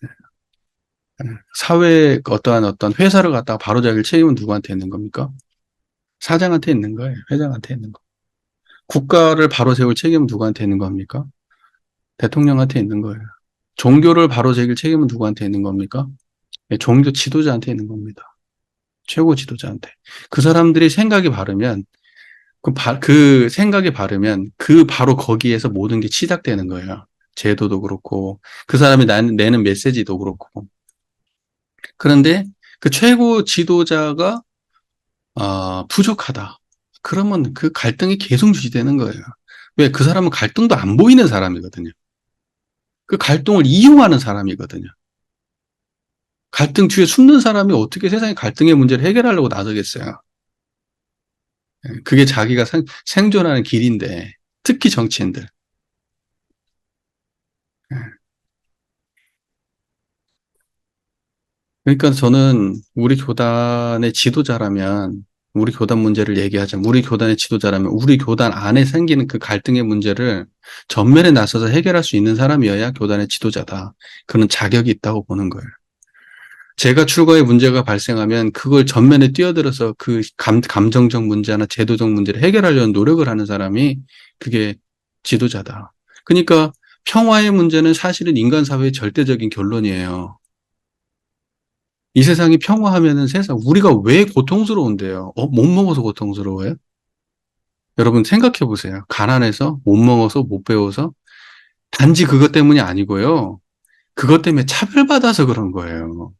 예, 사회의 어떤 회사를 갖다가 바로잡을 책임은 누구한테 있는 겁니까? 사장한테 있는 거예요. 회장한테 있는 거. 국가를 바로 세울 책임은 누구한테 있는 겁니까? 대통령한테 있는 거예요. 종교를 바로 새길 책임은 누구한테 있는 겁니까? 예, 종교 지도자한테 있는 겁니다. 최고 지도자한테. 그 사람들이 생각이 바르면, 그 생각이 바르면 그 바로 거기에서 모든 게 시작되는 거예요. 제도도 그렇고, 그 사람이 내는 메시지도 그렇고. 그런데 그 최고 지도자가, 부족하다. 그러면 그 갈등이 계속 유지되는 거예요. 왜? 그 사람은 갈등도 안 보이는 사람이거든요. 그 갈등을 이용하는 사람이거든요. 갈등 뒤에 숨는 사람이 어떻게 세상의 갈등의 문제를 해결하려고 나서겠어요. 그게 자기가 생존하는 길인데, 특히 정치인들. 그러니까 저는 우리 교단의 지도자라면, 우리 교단 문제를 얘기하자면, 우리 교단의 지도자라면, 우리 교단 안에 생기는 그 갈등의 문제를 전면에 나서서 해결할 수 있는 사람이어야 교단의 지도자다. 그런 자격이 있다고 보는 거예요. 제가 출거에 문제가 발생하면 그걸 전면에 뛰어들어서 그 감정적 문제나 제도적 문제를 해결하려는 노력을 하는 사람이 그게 지도자다. 그러니까 평화의 문제는 사실은 인간 사회의 절대적인 결론이에요. 이 세상이 평화하면은 세상, 우리가 왜 고통스러운데요? 못 먹어서 고통스러워요? 여러분 생각해 보세요. 가난해서, 못 먹어서, 못 배워서, 단지 그것 때문이 아니고요. 그것 때문에 차별받아서 그런 거예요.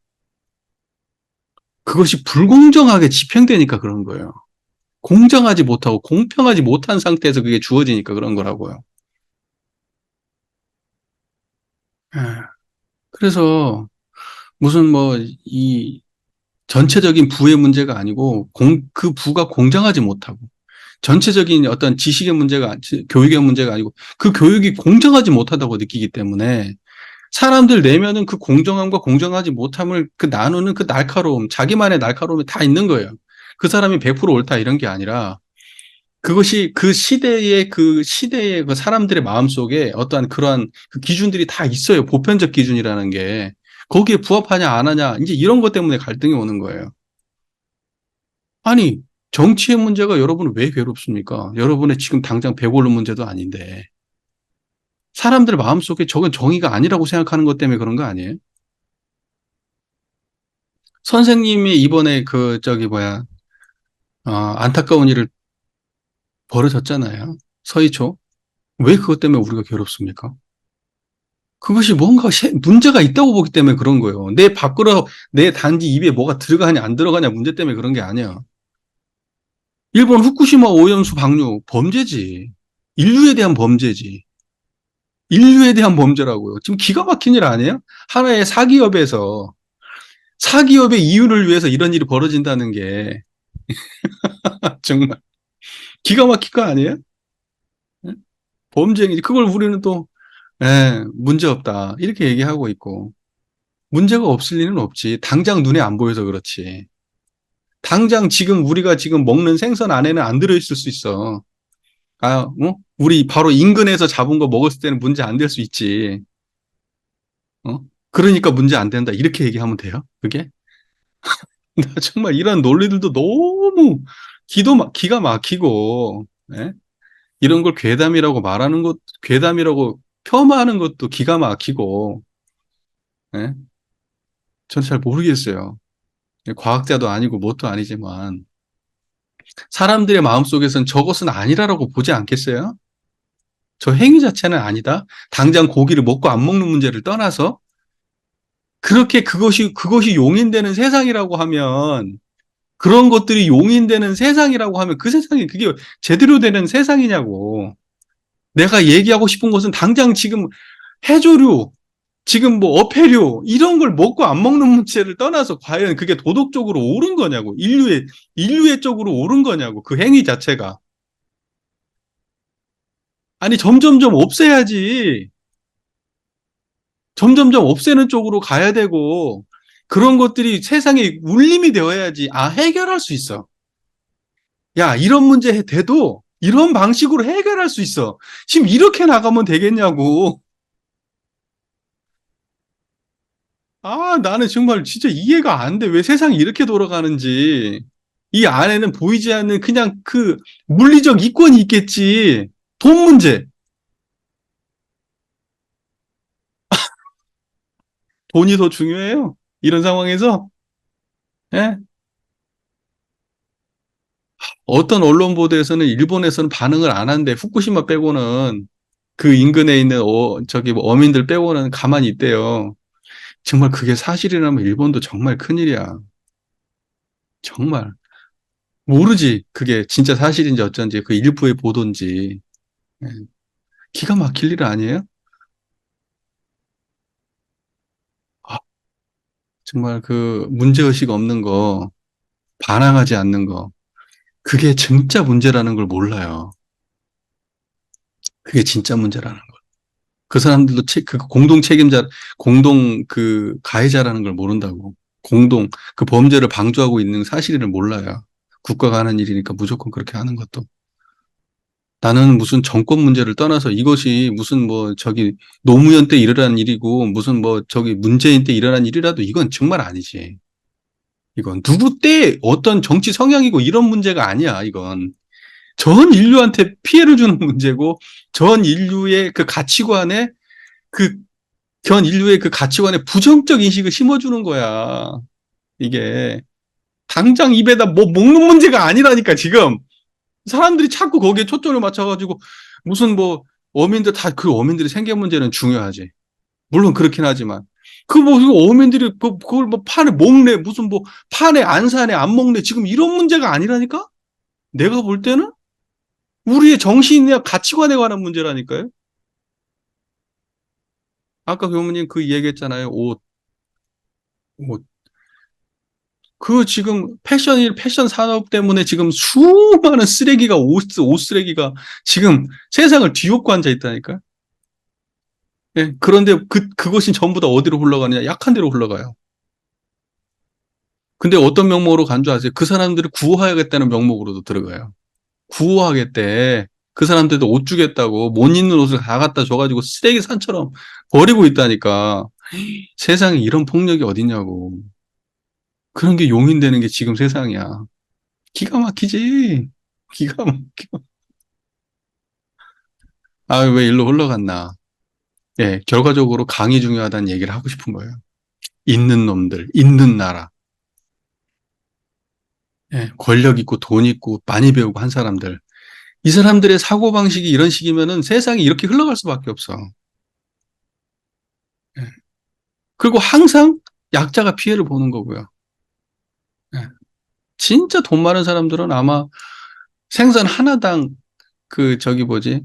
그것이 불공정하게 집행되니까 그런 거예요. 공정하지 못하고 공평하지 못한 상태에서 그게 주어지니까 그런 거라고요. 예. 그래서 무슨 뭐, 이 전체적인 부의 문제가 아니고, 그 부가 공정하지 못하고, 전체적인 어떤 지식의 문제가, 교육의 문제가 아니고, 그 교육이 공정하지 못하다고 느끼기 때문에, 사람들 내면은 그 공정함과 공정하지 못함을 그 나누는 그 날카로움, 자기만의 날카로움이 다 있는 거예요. 그 사람이 100% 옳다 이런 게 아니라, 그것이 그 시대의 그 사람들의 마음속에 어떠한 그러한 그 기준들이 다 있어요. 보편적 기준이라는 게. 거기에 부합하냐 안 하냐 이제 이런 것 때문에 갈등이 오는 거예요. 아니, 정치의 문제가 여러분을 왜 괴롭습니까? 여러분의 지금 당장 배고른 문제도 아닌데. 사람들 마음속에 저건 정의가 아니라고 생각하는 것 때문에 그런 거 아니에요? 선생님이 이번에 안타까운 일을 벌어졌잖아요. 서희초. 왜 그것 때문에 우리가 괴롭습니까? 그것이 뭔가 문제가 있다고 보기 때문에 그런 거예요. 내 단지 입에 뭐가 들어가냐, 안 들어가냐 문제 때문에 그런 게 아니야. 일본 후쿠시마 오염수 방류 범죄지. 인류에 대한 범죄지. 인류에 대한 범죄라고요. 지금 기가 막힌 일 아니에요? 하나의 사기업의 이윤을 위해서 이런 일이 벌어진다는 게 정말 기가 막힌 거 아니에요? 범죄행위. 그걸 우리는 또, 문제 없다. 이렇게 얘기하고 있고. 문제가 없을 리는 없지. 당장 눈에 안 보여서 그렇지. 당장 지금 우리가 지금 먹는 생선 안에는 안 들어있을 수 있어. 우리 바로 인근에서 잡은 거 먹었을 때는 문제 안 될 수 있지. 어? 그러니까 문제 안 된다. 이렇게 얘기하면 돼요? 그게? 나 정말 이런 논리들도 너무 기가 막히고, 예? 이런 걸 괴담이라고 폄하하는 것도 기가 막히고, 예? 저는 잘 모르겠어요. 과학자도 아니고 뭣도 아니지만, 사람들의 마음속에선 저것은 아니라고 보지 않겠어요? 저 행위 자체는 아니다. 당장 고기를 먹고 안 먹는 문제를 떠나서 그렇게 그것이 용인되는 세상이라고 하면 그런 것들이 용인되는 세상이라고 하면 그 세상이 그게 제대로 되는 세상이냐고. 내가 얘기하고 싶은 것은 당장 지금 해조류, 지금 뭐 어패류 이런 걸 먹고 안 먹는 문제를 떠나서 과연 그게 도덕적으로 옳은 거냐고. 인류의 쪽으로 옳은 거냐고. 그 행위 자체가. 아니 점점점 없애야지. 점점점 없애는 쪽으로 가야 되고, 그런 것들이 세상에 울림이 되어야지, 해결할 수 있어. 야, 이런 문제 돼도 이런 방식으로 해결할 수 있어. 지금 이렇게 나가면 되겠냐고. 나는 정말 진짜 이해가 안 돼. 왜 세상이 이렇게 돌아가는지. 이 안에는 보이지 않는 그냥 그 물리적 이권이 있겠지. 돈 문제. 돈이 더 중요해요. 이런 상황에서. 예? 어떤 언론 보도에서는 일본에서는 반응을 안 한대. 후쿠시마 빼고는 그 인근에 있는 뭐 어민들 빼고는 가만히 있대요. 정말 그게 사실이라면 일본도 정말 큰일이야. 정말. 모르지. 그게 진짜 사실인지 어쩐지 그 일부의 보도인지. 예. 기가 막힐 일 아니에요? 아, 정말 그 문제의식 없는 거, 반항하지 않는 거. 그게 진짜 문제라는 걸 몰라요. 그게 진짜 문제라는 거. 그 사람들도 그 공동 가해자라는 걸 모른다고. 공동, 그 범죄를 방조하고 있는 사실을 몰라요. 국가가 하는 일이니까 무조건 그렇게 하는 것도. 나는 무슨 정권 문제를 떠나서 이것이 무슨 뭐 저기 노무현 때 일어난 일이고 무슨 뭐 저기 문재인 때 일어난 일이라도 이건 정말 아니지. 이건 누구 때 어떤 정치 성향이고 이런 문제가 아니야, 이건. 전 인류한테 피해를 주는 문제고 전 인류의 그 가치관에 그 전 인류의 그 가치관에 부정적 인식을 심어주는 거야. 이게 당장 입에다 뭐 먹는 문제가 아니라니까 지금 사람들이 자꾸 거기에 초점을 맞춰가지고 무슨 뭐 어민들 다 그 어민들의 생계 문제는 중요하지. 물론 그렇긴 하지만 그 뭐 어민들이 그걸 뭐 판에 먹네 무슨 뭐 판에 안 사네 안 먹네 지금 이런 문제가 아니라니까. 내가 볼 때는 우리의 정신이나 가치관에 관한 문제라니까요. 아까 교무님 그 얘기했잖아요. 옷. 그 지금 패션 산업 때문에 지금 수많은 쓰레기가 옷 쓰레기가 지금 세상을 뒤엎고 앉아 있다니까. 예, 그런데 그것이 전부 다 어디로 흘러가느냐? 약한 데로 흘러가요. 근데 어떤 명목으로 간 줄 아세요? 그 사람들을 구호하겠다는 명목으로도 들어가요. 구호하겠대. 그 사람들도 옷 주겠다고 못 입는 옷을 다 갖다 줘가지고 쓰레기 산처럼 버리고 있다니까. 세상에 이런 폭력이 어딨냐고. 그런 게 용인되는 게 지금 세상이야. 기가 막히지. 기가 막혀. 아, 왜 일로 흘러갔나? 예, 결과적으로 강이 중요하다는 얘기를 하고 싶은 거예요. 있는 놈들, 있는 나라, 예, 권력 있고 돈 있고 많이 배우고 한 사람들. 이 사람들의 사고방식이 이런 식이면은 세상이 이렇게 흘러갈 수밖에 없어. 예. 그리고 항상 약자가 피해를 보는 거고요. 예. 진짜 돈 많은 사람들은 아마 생선 하나당 그 저기 뭐지?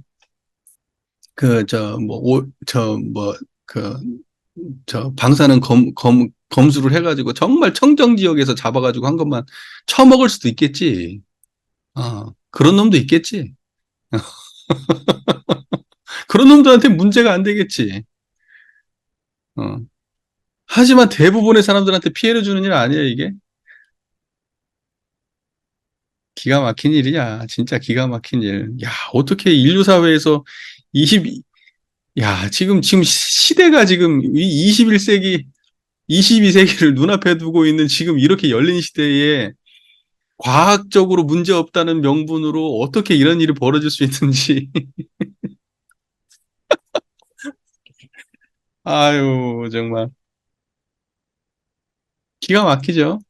그 저 뭐 저 뭐 그 저 방사능 검수를 해가지고 정말 청정 지역에서 잡아가지고 한 것만 처먹을 수도 있겠지. 그런 놈도 있겠지. 그런 놈들한테 문제가 안 되겠지. 어. 하지만 대부분의 사람들한테 피해를 주는 일 아니에요, 이게? 기가 막힌 일이야. 진짜 기가 막힌 일. 야, 어떻게 인류 사회에서 20, 야, 지금 시대가 지금 21세기, 22세기를 눈앞에 두고 있는 지금 이렇게 열린 시대에 과학적으로 문제 없다는 명분으로 어떻게 이런 일이 벌어질 수 있는지. 아유, 정말. 기가 막히죠?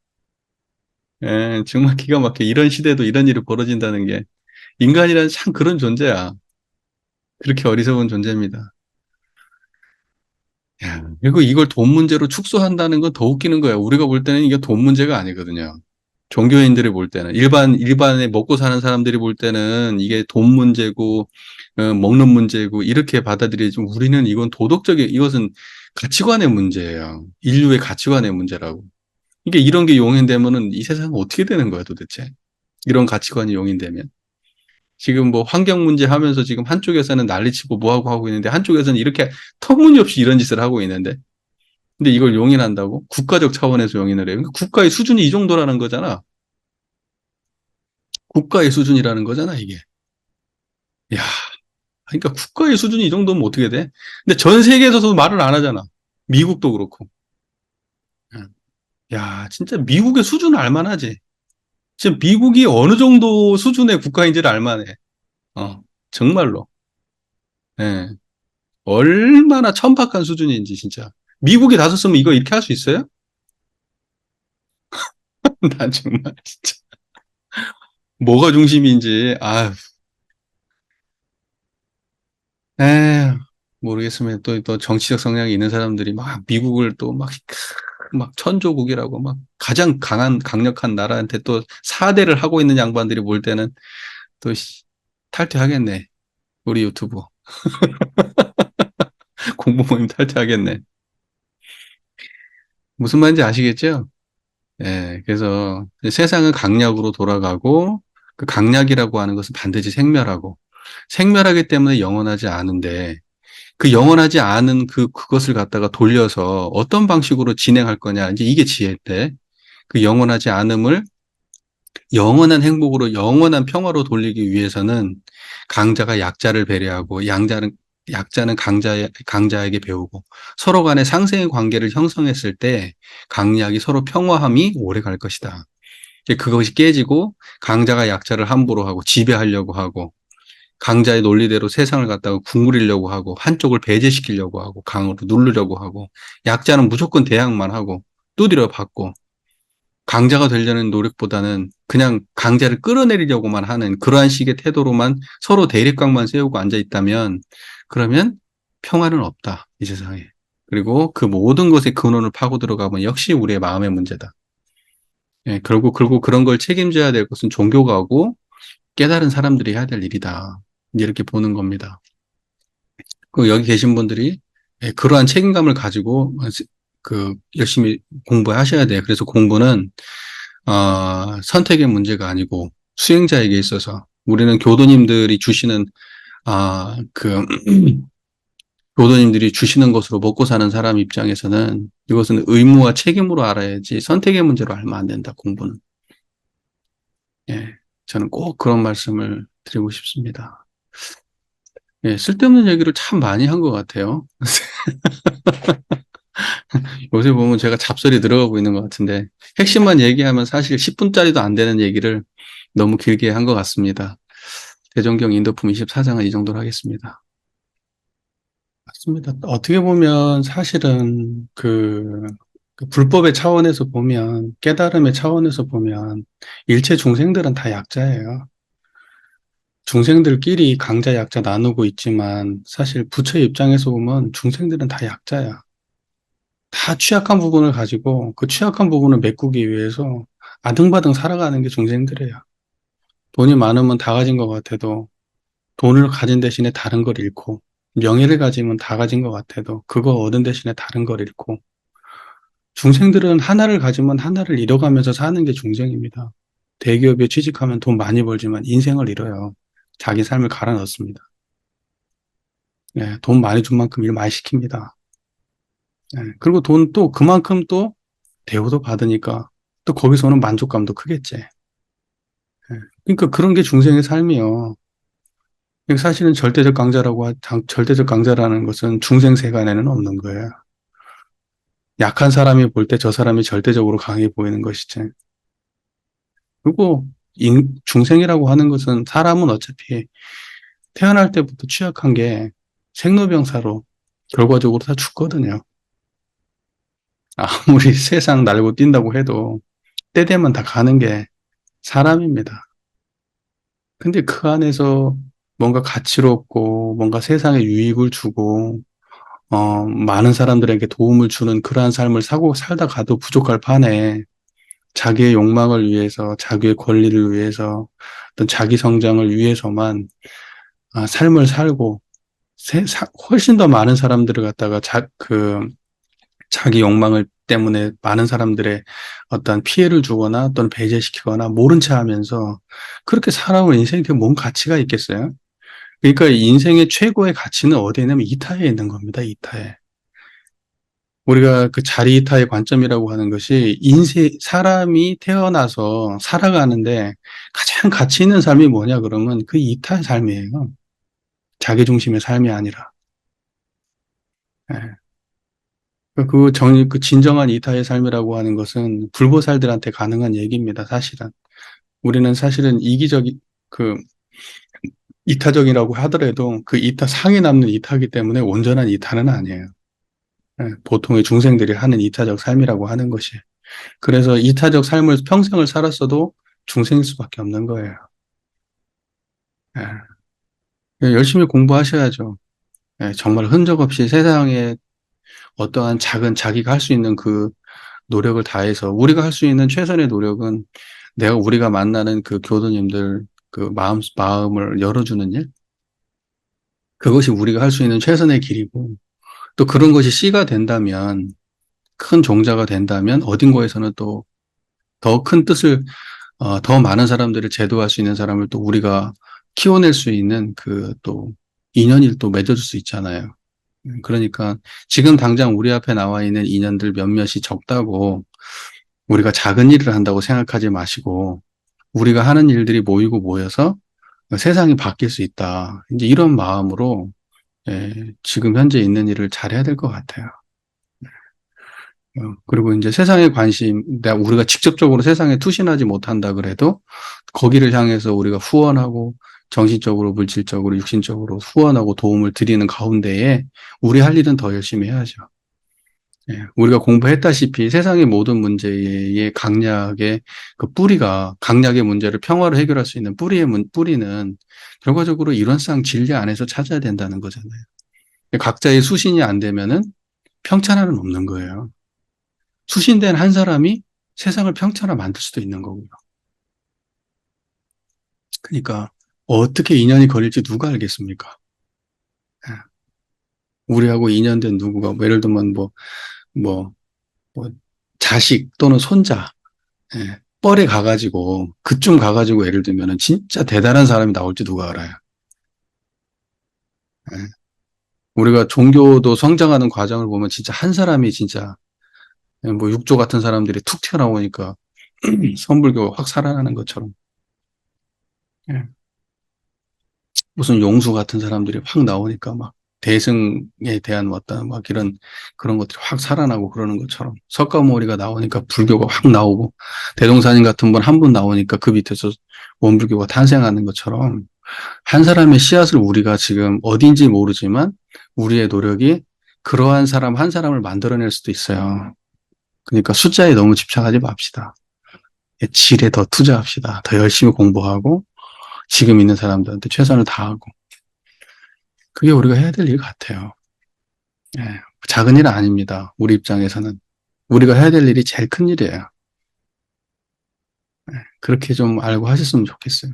예, 정말 기가 막혀. 이런 시대도 이런 일이 벌어진다는 게. 인간이란 참 그런 존재야. 그렇게 어리석은 존재입니다. 야, 그리고 이걸 돈 문제로 축소한다는 건 더 웃기는 거야. 우리가 볼 때는 이게 돈 문제가 아니거든요. 종교인들이 볼 때는, 일반에 먹고 사는 사람들이 볼 때는 이게 돈 문제고, 먹는 문제고, 이렇게 받아들이지. 우리는 이건 이것은 가치관의 문제예요. 인류의 가치관의 문제라고. 이게 이런 게 용인되면은 이 세상은 어떻게 되는 거야, 도대체? 이런 가치관이 용인되면. 지금 뭐 환경 문제 하면서 지금 한쪽에서는 난리치고 뭐하고 하고 있는데 한쪽에서는 이렇게 터무니없이 이런 짓을 하고 있는데 근데 이걸 용인한다고? 국가적 차원에서 용인을 해요. 그러니까 국가의 수준이 이 정도라는 거잖아. 국가의 수준이라는 거잖아, 이게. 야, 그러니까 국가의 수준이 이 정도면 어떻게 돼? 근데 전 세계에서도 말을 안 하잖아. 미국도 그렇고. 야, 진짜 미국의 수준을 알만하지. 지금 미국이 어느 정도 수준의 국가인지를 알만해. 정말로. 예. 얼마나 천박한 수준인지 진짜. 미국이 나섰으면 이거 이렇게 할 수 있어요? 난 정말 진짜 뭐가 중심인지 에휴, 모르겠으면 또 정치적 성향이 있는 사람들이 막 미국을 또 막 천조국이라고 막 가장 강력한 나라한테 또 사대를 하고 있는 양반들이 볼 때는 또 탈퇴하겠네. 우리 유튜브 공부 모임 탈퇴하겠네. 무슨 말인지 아시겠죠? 예, 그래서 세상은 강약으로 돌아가고 그 강약이라고 하는 것은 반드시 생멸하고 생멸하기 때문에 영원하지 않은데 그 영원하지 않은 그것을 갖다가 돌려서 어떤 방식으로 진행할 거냐. 이제 이게 지혜인데, 그 영원하지 않음을 영원한 행복으로, 영원한 평화로 돌리기 위해서는 강자가 약자를 배려하고, 약자는 강자에게 배우고, 서로 간의 상생의 관계를 형성했을 때 강약이 서로 평화함이 오래 갈 것이다. 그것이 깨지고 강자가 약자를 함부로 하고 지배하려고 하고 강자의 논리대로 세상을 갖다가 구부리려고 하고 한쪽을 배제시키려고 하고 강으로 누르려고 하고 약자는 무조건 대항만 하고 두드려 받고 강자가 되려는 노력보다는 그냥 강자를 끌어내리려고만 하는 그러한 식의 태도로만 서로 대립각만 세우고 앉아 있다면 그러면 평화는 없다, 이 세상에. 그리고 그 모든 것의 근원을 파고 들어가면 역시 우리의 마음의 문제다. 예, 결국 그런 걸 책임져야 될 것은 종교가고 깨달은 사람들이 해야 될 일이다. 이렇게 보는 겁니다. 그 여기 계신 분들이 예, 그러한 책임감을 가지고 열심히 공부하셔야 돼요. 그래서 공부는 선택의 문제가 아니고 수행자에게 있어서 우리는 교도님들이 주시는 그 교도님들이 주시는 것으로 먹고 사는 사람 입장에서는 이것은 의무와 책임으로 알아야지 선택의 문제로 알면 안 된다. 공부는. 예, 저는 꼭 그런 말씀을 드리고 싶습니다. 예, 쓸데없는 얘기를 참 많이 한 것 같아요. 요새 보면 제가 잡설이 들어가고 있는 것 같은데 핵심만 얘기하면 사실 10분짜리도 안 되는 얘기를 너무 길게 한 것 같습니다. 대종경 인도품 24장은 이 정도로 하겠습니다. 맞습니다. 어떻게 보면 사실은 그 불법의 차원에서 보면 깨달음의 차원에서 보면 일체 중생들은 다 약자예요. 중생들끼리 강자 약자 나누고 있지만 사실 부처의 입장에서 보면 중생들은 다 약자야. 다 취약한 부분을 가지고 그 취약한 부분을 메꾸기 위해서 아등바등 살아가는 게 중생들이에요. 돈이 많으면 다 가진 것 같아도 돈을 가진 대신에 다른 걸 잃고 명예를 가지면 다 가진 것 같아도 그거 얻은 대신에 다른 걸 잃고 중생들은 하나를 가지면 하나를 잃어가면서 사는 게 중생입니다. 대기업에 취직하면 돈 많이 벌지만 인생을 잃어요. 자기 삶을 갈아 넣습니다. 네, 돈 많이 준 만큼 일 많이 시킵니다. 네, 그리고 돈 또 그만큼 또 대우도 받으니까 또 거기서는 만족감도 크겠지. 네, 그러니까 그런 게 중생의 삶이요. 사실은 절대적 강자라는 것은 중생 세간에는 없는 거예요. 약한 사람이 볼 때 저 사람이 절대적으로 강해 보이는 것이지. 그리고 중생이라고 하는 것은 사람은 어차피 태어날 때부터 취약한 게 생로병사로 결과적으로 다 죽거든요. 아무리 세상 날고 뛴다고 해도 때 되면 다 가는 게 사람입니다. 근데 그 안에서 뭔가 가치롭고 뭔가 세상에 유익을 주고 많은 사람들에게 도움을 주는 그러한 삶을 사고 살다 가도 부족할 판에 자기의 욕망을 위해서, 자기의 권리를 위해서, 어떤 자기 성장을 위해서만 삶을 살고 훨씬 더 많은 사람들을 갖다가 자기 욕망을 때문에 많은 사람들의 어떤 피해를 주거나 또는 배제시키거나 모른 체 하면서 그렇게 살아온 인생이 뭔 가치가 있겠어요? 그러니까 인생의 최고의 가치는 어디에 있냐면 이타에 있는 겁니다. 이타에. 우리가 그 자리이타의 관점이라고 하는 것이 사람이 태어나서 살아가는데 가장 가치 있는 삶이 뭐냐 그러면 그 이타의 삶이에요. 자기중심의 삶이 아니라. 예. 그 진정한 이타의 삶이라고 하는 것은 불보살들한테 가능한 얘기입니다, 사실은. 우리는 사실은 그, 이타적이라고 하더라도 그 이타 상에 남는 이타이기 때문에 온전한 이타는 아니에요. 예, 보통의 중생들이 하는 이타적 삶이라고 하는 것이. 그래서 이타적 삶을 평생을 살았어도 중생일 수밖에 없는 거예요. 예. 열심히 공부하셔야죠. 예, 정말 흔적 없이 세상에 어떠한 작은 자기가 할 수 있는 그 노력을 다해서 우리가 할 수 있는 최선의 노력은 우리가 만나는 그 교도님들 그 마음을 열어주는 일? 그것이 우리가 할 수 있는 최선의 길이고 또 그런 것이 씨가 된다면 큰 종자가 된다면 어딘가에서는 또 더 큰 뜻을 더 많은 사람들을 제도할 수 있는 사람을 또 우리가 키워낼 수 있는 그 또 인연이 또 맺어줄 수 있잖아요. 그러니까 지금 당장 우리 앞에 나와 있는 인연들 몇몇이 적다고 우리가 작은 일을 한다고 생각하지 마시고 우리가 하는 일들이 모이고 모여서 세상이 바뀔 수 있다. 이제 이런 마음으로 지금 현재 있는 일을 잘해야 될 것 같아요. 그리고 이제 세상에 관심, 우리가 직접적으로 세상에 투신하지 못한다 그래도 거기를 향해서 우리가 후원하고 정신적으로, 물질적으로, 육신적으로 후원하고 도움을 드리는 가운데에 우리 할 일은 더 열심히 해야죠. 우리가 공부했다시피 세상의 모든 문제의 강약의 그 뿌리가, 강약의 문제를 평화로 해결할 수 있는 뿌리는 결과적으로 이론상 진리 안에서 찾아야 된다는 거잖아요. 각자의 수신이 안 되면은 평천하는 없는 거예요. 수신된 한 사람이 세상을 평천화 만들 수도 있는 거고요. 그러니까 어떻게 인연이 걸릴지 누가 알겠습니까? 예. 우리하고 인연된 누구가 뭐 예를 들면 뭐, 뭐 자식 또는 손자 뻘에 가가지고 그쯤 가가지고 예를 들면은 진짜 대단한 사람이 나올지 누가 알아요. 예. 우리가 종교도 성장하는 과정을 보면 진짜 한 사람이 진짜 뭐 육조 같은 사람들이 툭 튀어나오니까 선불교가 확 살아나는 것처럼 예. 무슨 용수 같은 사람들이 확 나오니까 막 대승에 대한 어떤 막 이런 그런 것들이 확 살아나고 그러는 것처럼 석가모니가 나오니까 불교가 확 나오고 대종사님 같은 분 한 분 나오니까 그 밑에서 원불교가 탄생하는 것처럼 한 사람의 씨앗을 우리가 지금 어딘지 모르지만 우리의 노력이 그러한 사람 한 사람을 만들어낼 수도 있어요. 그러니까 숫자에 너무 집착하지 맙시다. 질에 더 투자합시다. 더 열심히 공부하고 지금 있는 사람들한테 최선을 다하고 그게 우리가 해야 될 일 같아요. 예, 작은 일은 아닙니다. 우리 입장에서는. 우리가 해야 될 일이 제일 큰 일이에요. 그렇게 좀 알고 하셨으면 좋겠어요.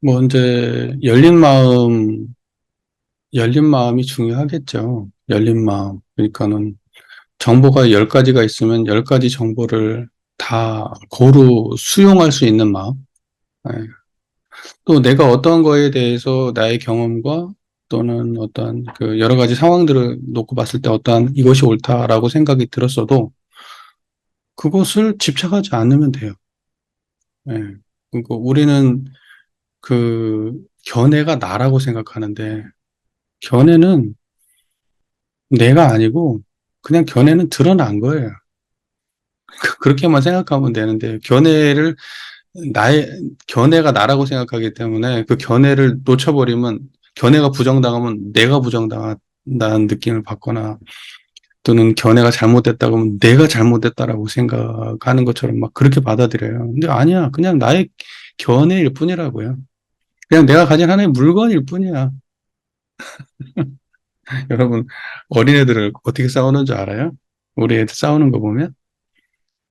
뭐, 이제, 열린 마음이 중요하겠죠. 열린 마음. 그러니까는 정보가 10가지가 있으면 10가지 정보를 다 고루 수용할 수 있는 마음. 예. 또 내가 어떠한 거에 대해서 나의 경험과 또는 어떤 그 여러 가지 상황들을 놓고 봤을 때 어떠한 이것이 옳다라고 생각이 들었어도 그것을 집착하지 않으면 돼요. 예. 그러니까 우리는 그 견해가 나라고 생각하는데 견해는 내가 아니고 그냥 견해는 드러난 거예요. 그렇게만 생각하면 되는데 나의 견해가 나라고 생각하기 때문에 그 견해를 놓쳐버리면 견해가 부정당하면 내가 부정당한다는 느낌을 받거나 또는 견해가 잘못됐다고 하면 내가 잘못됐다라고 생각하는 것처럼 막 그렇게 받아들여요. 근데 아니야. 그냥 나의 견해일 뿐이라고요. 그냥 내가 가진 하나의 물건일 뿐이야. 여러분, 어린애들을 어떻게 싸우는 줄 알아요? 우리 애들 싸우는 거 보면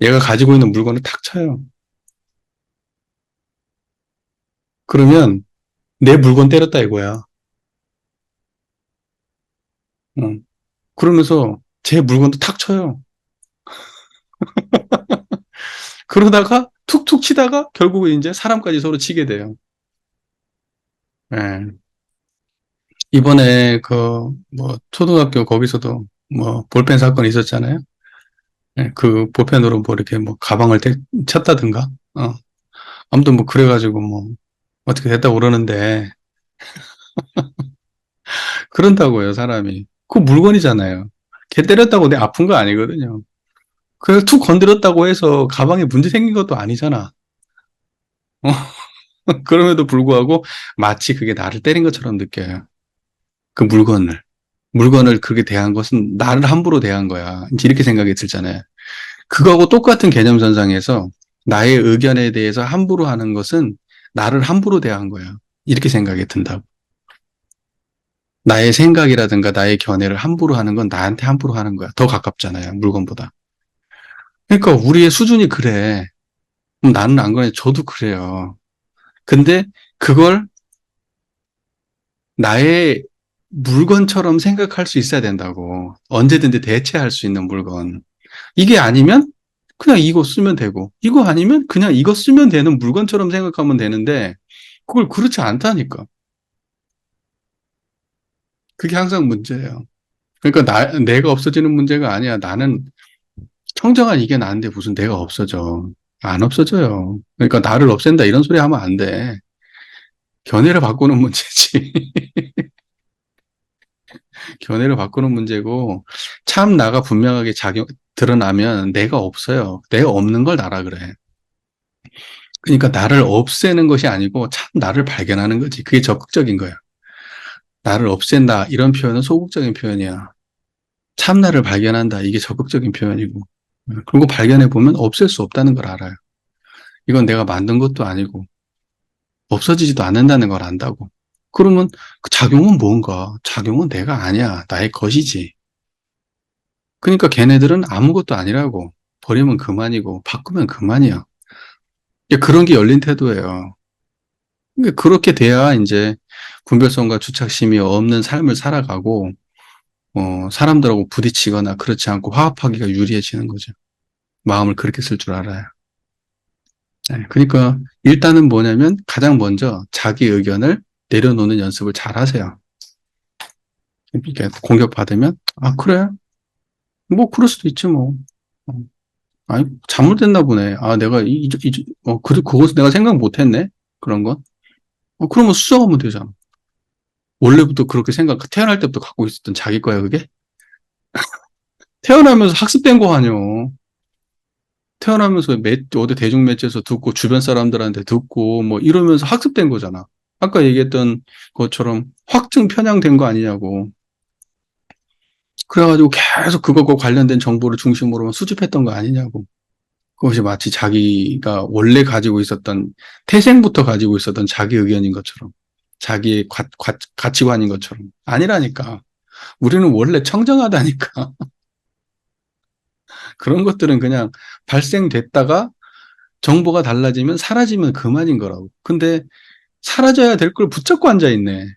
얘가 가지고 있는 물건을 탁 쳐요. 그러면 내 물건 때렸다 이거야. 응. 그러면서 제 물건도 탁 쳐요. 그러다가 툭툭 치다가 결국에 이제 사람까지 서로 치게 돼요. 예. 이번에 뭐 초등학교 거기서도 뭐 볼펜 사건 있었잖아요. 예, 그 볼펜으로 뭐 이렇게 뭐 가방을 쳤다든가. 아무튼 뭐 그래가지고 뭐 어떻게 됐다고 그러는데 그런다고요, 사람이. 그 물건이잖아요. 걔 때렸다고 내 아픈 거 아니거든요. 그래서 툭 건드렸다고 해서 가방에 문제 생긴 것도 아니잖아. 어? 그럼에도 불구하고 마치 그게 나를 때린 것처럼 느껴요. 그 물건을. 물건을 그렇게 대한 것은 나를 함부로 대한 거야. 이제 이렇게 생각이 들잖아요. 그거하고 똑같은 개념선상에서 나의 의견에 대해서 함부로 하는 것은 나를 함부로 대한 거야. 이렇게 생각이 든다고. 나의 생각이라든가 나의 견해를 함부로 하는 건 나한테 함부로 하는 거야. 더 가깝잖아요. 물건보다. 그러니까 우리의 수준이 그래. 나는 안 그래. 저도 그래요. 근데 그걸 나의 물건처럼 생각할 수 있어야 된다고. 언제든지 대체할 수 있는 물건. 이게 아니면 그냥 이거 쓰면 되고, 이거 아니면 그냥 이거 쓰면 되는 물건처럼 생각하면 되는데, 그걸 그렇지 않다니까. 그게 항상 문제예요. 그러니까 내가 없어지는 문제가 아니야. 나는 청정한 이게 나는데 무슨 내가 없어져. 안 없어져요. 그러니까 나를 없앤다 이런 소리 하면 안 돼. 견해를 바꾸는 문제지. 견해를 바꾸는 문제고, 참 나가 분명하게 드러나면 내가 없어요. 내가 없는 걸 나라 그래. 그러니까 나를 없애는 것이 아니고 참 나를 발견하는 거지. 그게 적극적인 거야. 나를 없앤다. 이런 표현은 소극적인 표현이야. 참 나를 발견한다. 이게 적극적인 표현이고. 그리고 발견해 보면 없앨 수 없다는 걸 알아요. 이건 내가 만든 것도 아니고 없어지지도 않는다는 걸 안다고. 그러면 그 작용은 뭔가? 작용은 내가 아니야. 나의 것이지. 그러니까 걔네들은 아무것도 아니라고. 버리면 그만이고 바꾸면 그만이야. 그런 게 열린 태도예요. 그러니까 그렇게 돼야 이제 분별성과 주착심이 없는 삶을 살아가고 사람들하고 부딪히거나 그렇지 않고 화합하기가 유리해지는 거죠. 마음을 그렇게 쓸 줄 알아요. 네, 그러니까 일단은 뭐냐면 가장 먼저 자기 의견을 내려놓는 연습을 잘 하세요. 이렇게 공격받으면 아 그래 뭐 그럴 수도 있지 뭐. 아니 잘못됐나 보네. 아 내가 그것은 내가 생각 못했네 그런 건. 그러면 수정하면 되잖아. 원래부터 그렇게 태어날 때부터 갖고 있었던 자기 거야 그게. 태어나면서 학습된 거 아니요. 태어나면서 어디 대중 매체에서 듣고 주변 사람들한테 듣고 뭐 이러면서 학습된 거잖아. 아까 얘기했던 것처럼 확증 편향된 거 아니냐고. 그래가지고 계속 그것과 관련된 정보를 중심으로 수집했던 거 아니냐고. 그것이 마치 자기가 원래 가지고 있었던, 태생부터 가지고 있었던 자기 의견인 것처럼, 자기의 가치관인 것처럼. 아니라니까. 우리는 원래 청정하다니까. 그런 것들은 그냥 발생됐다가 정보가 달라지면 사라지면 그만인 거라고. 근데 사라져야 될 걸 붙잡고 앉아있네.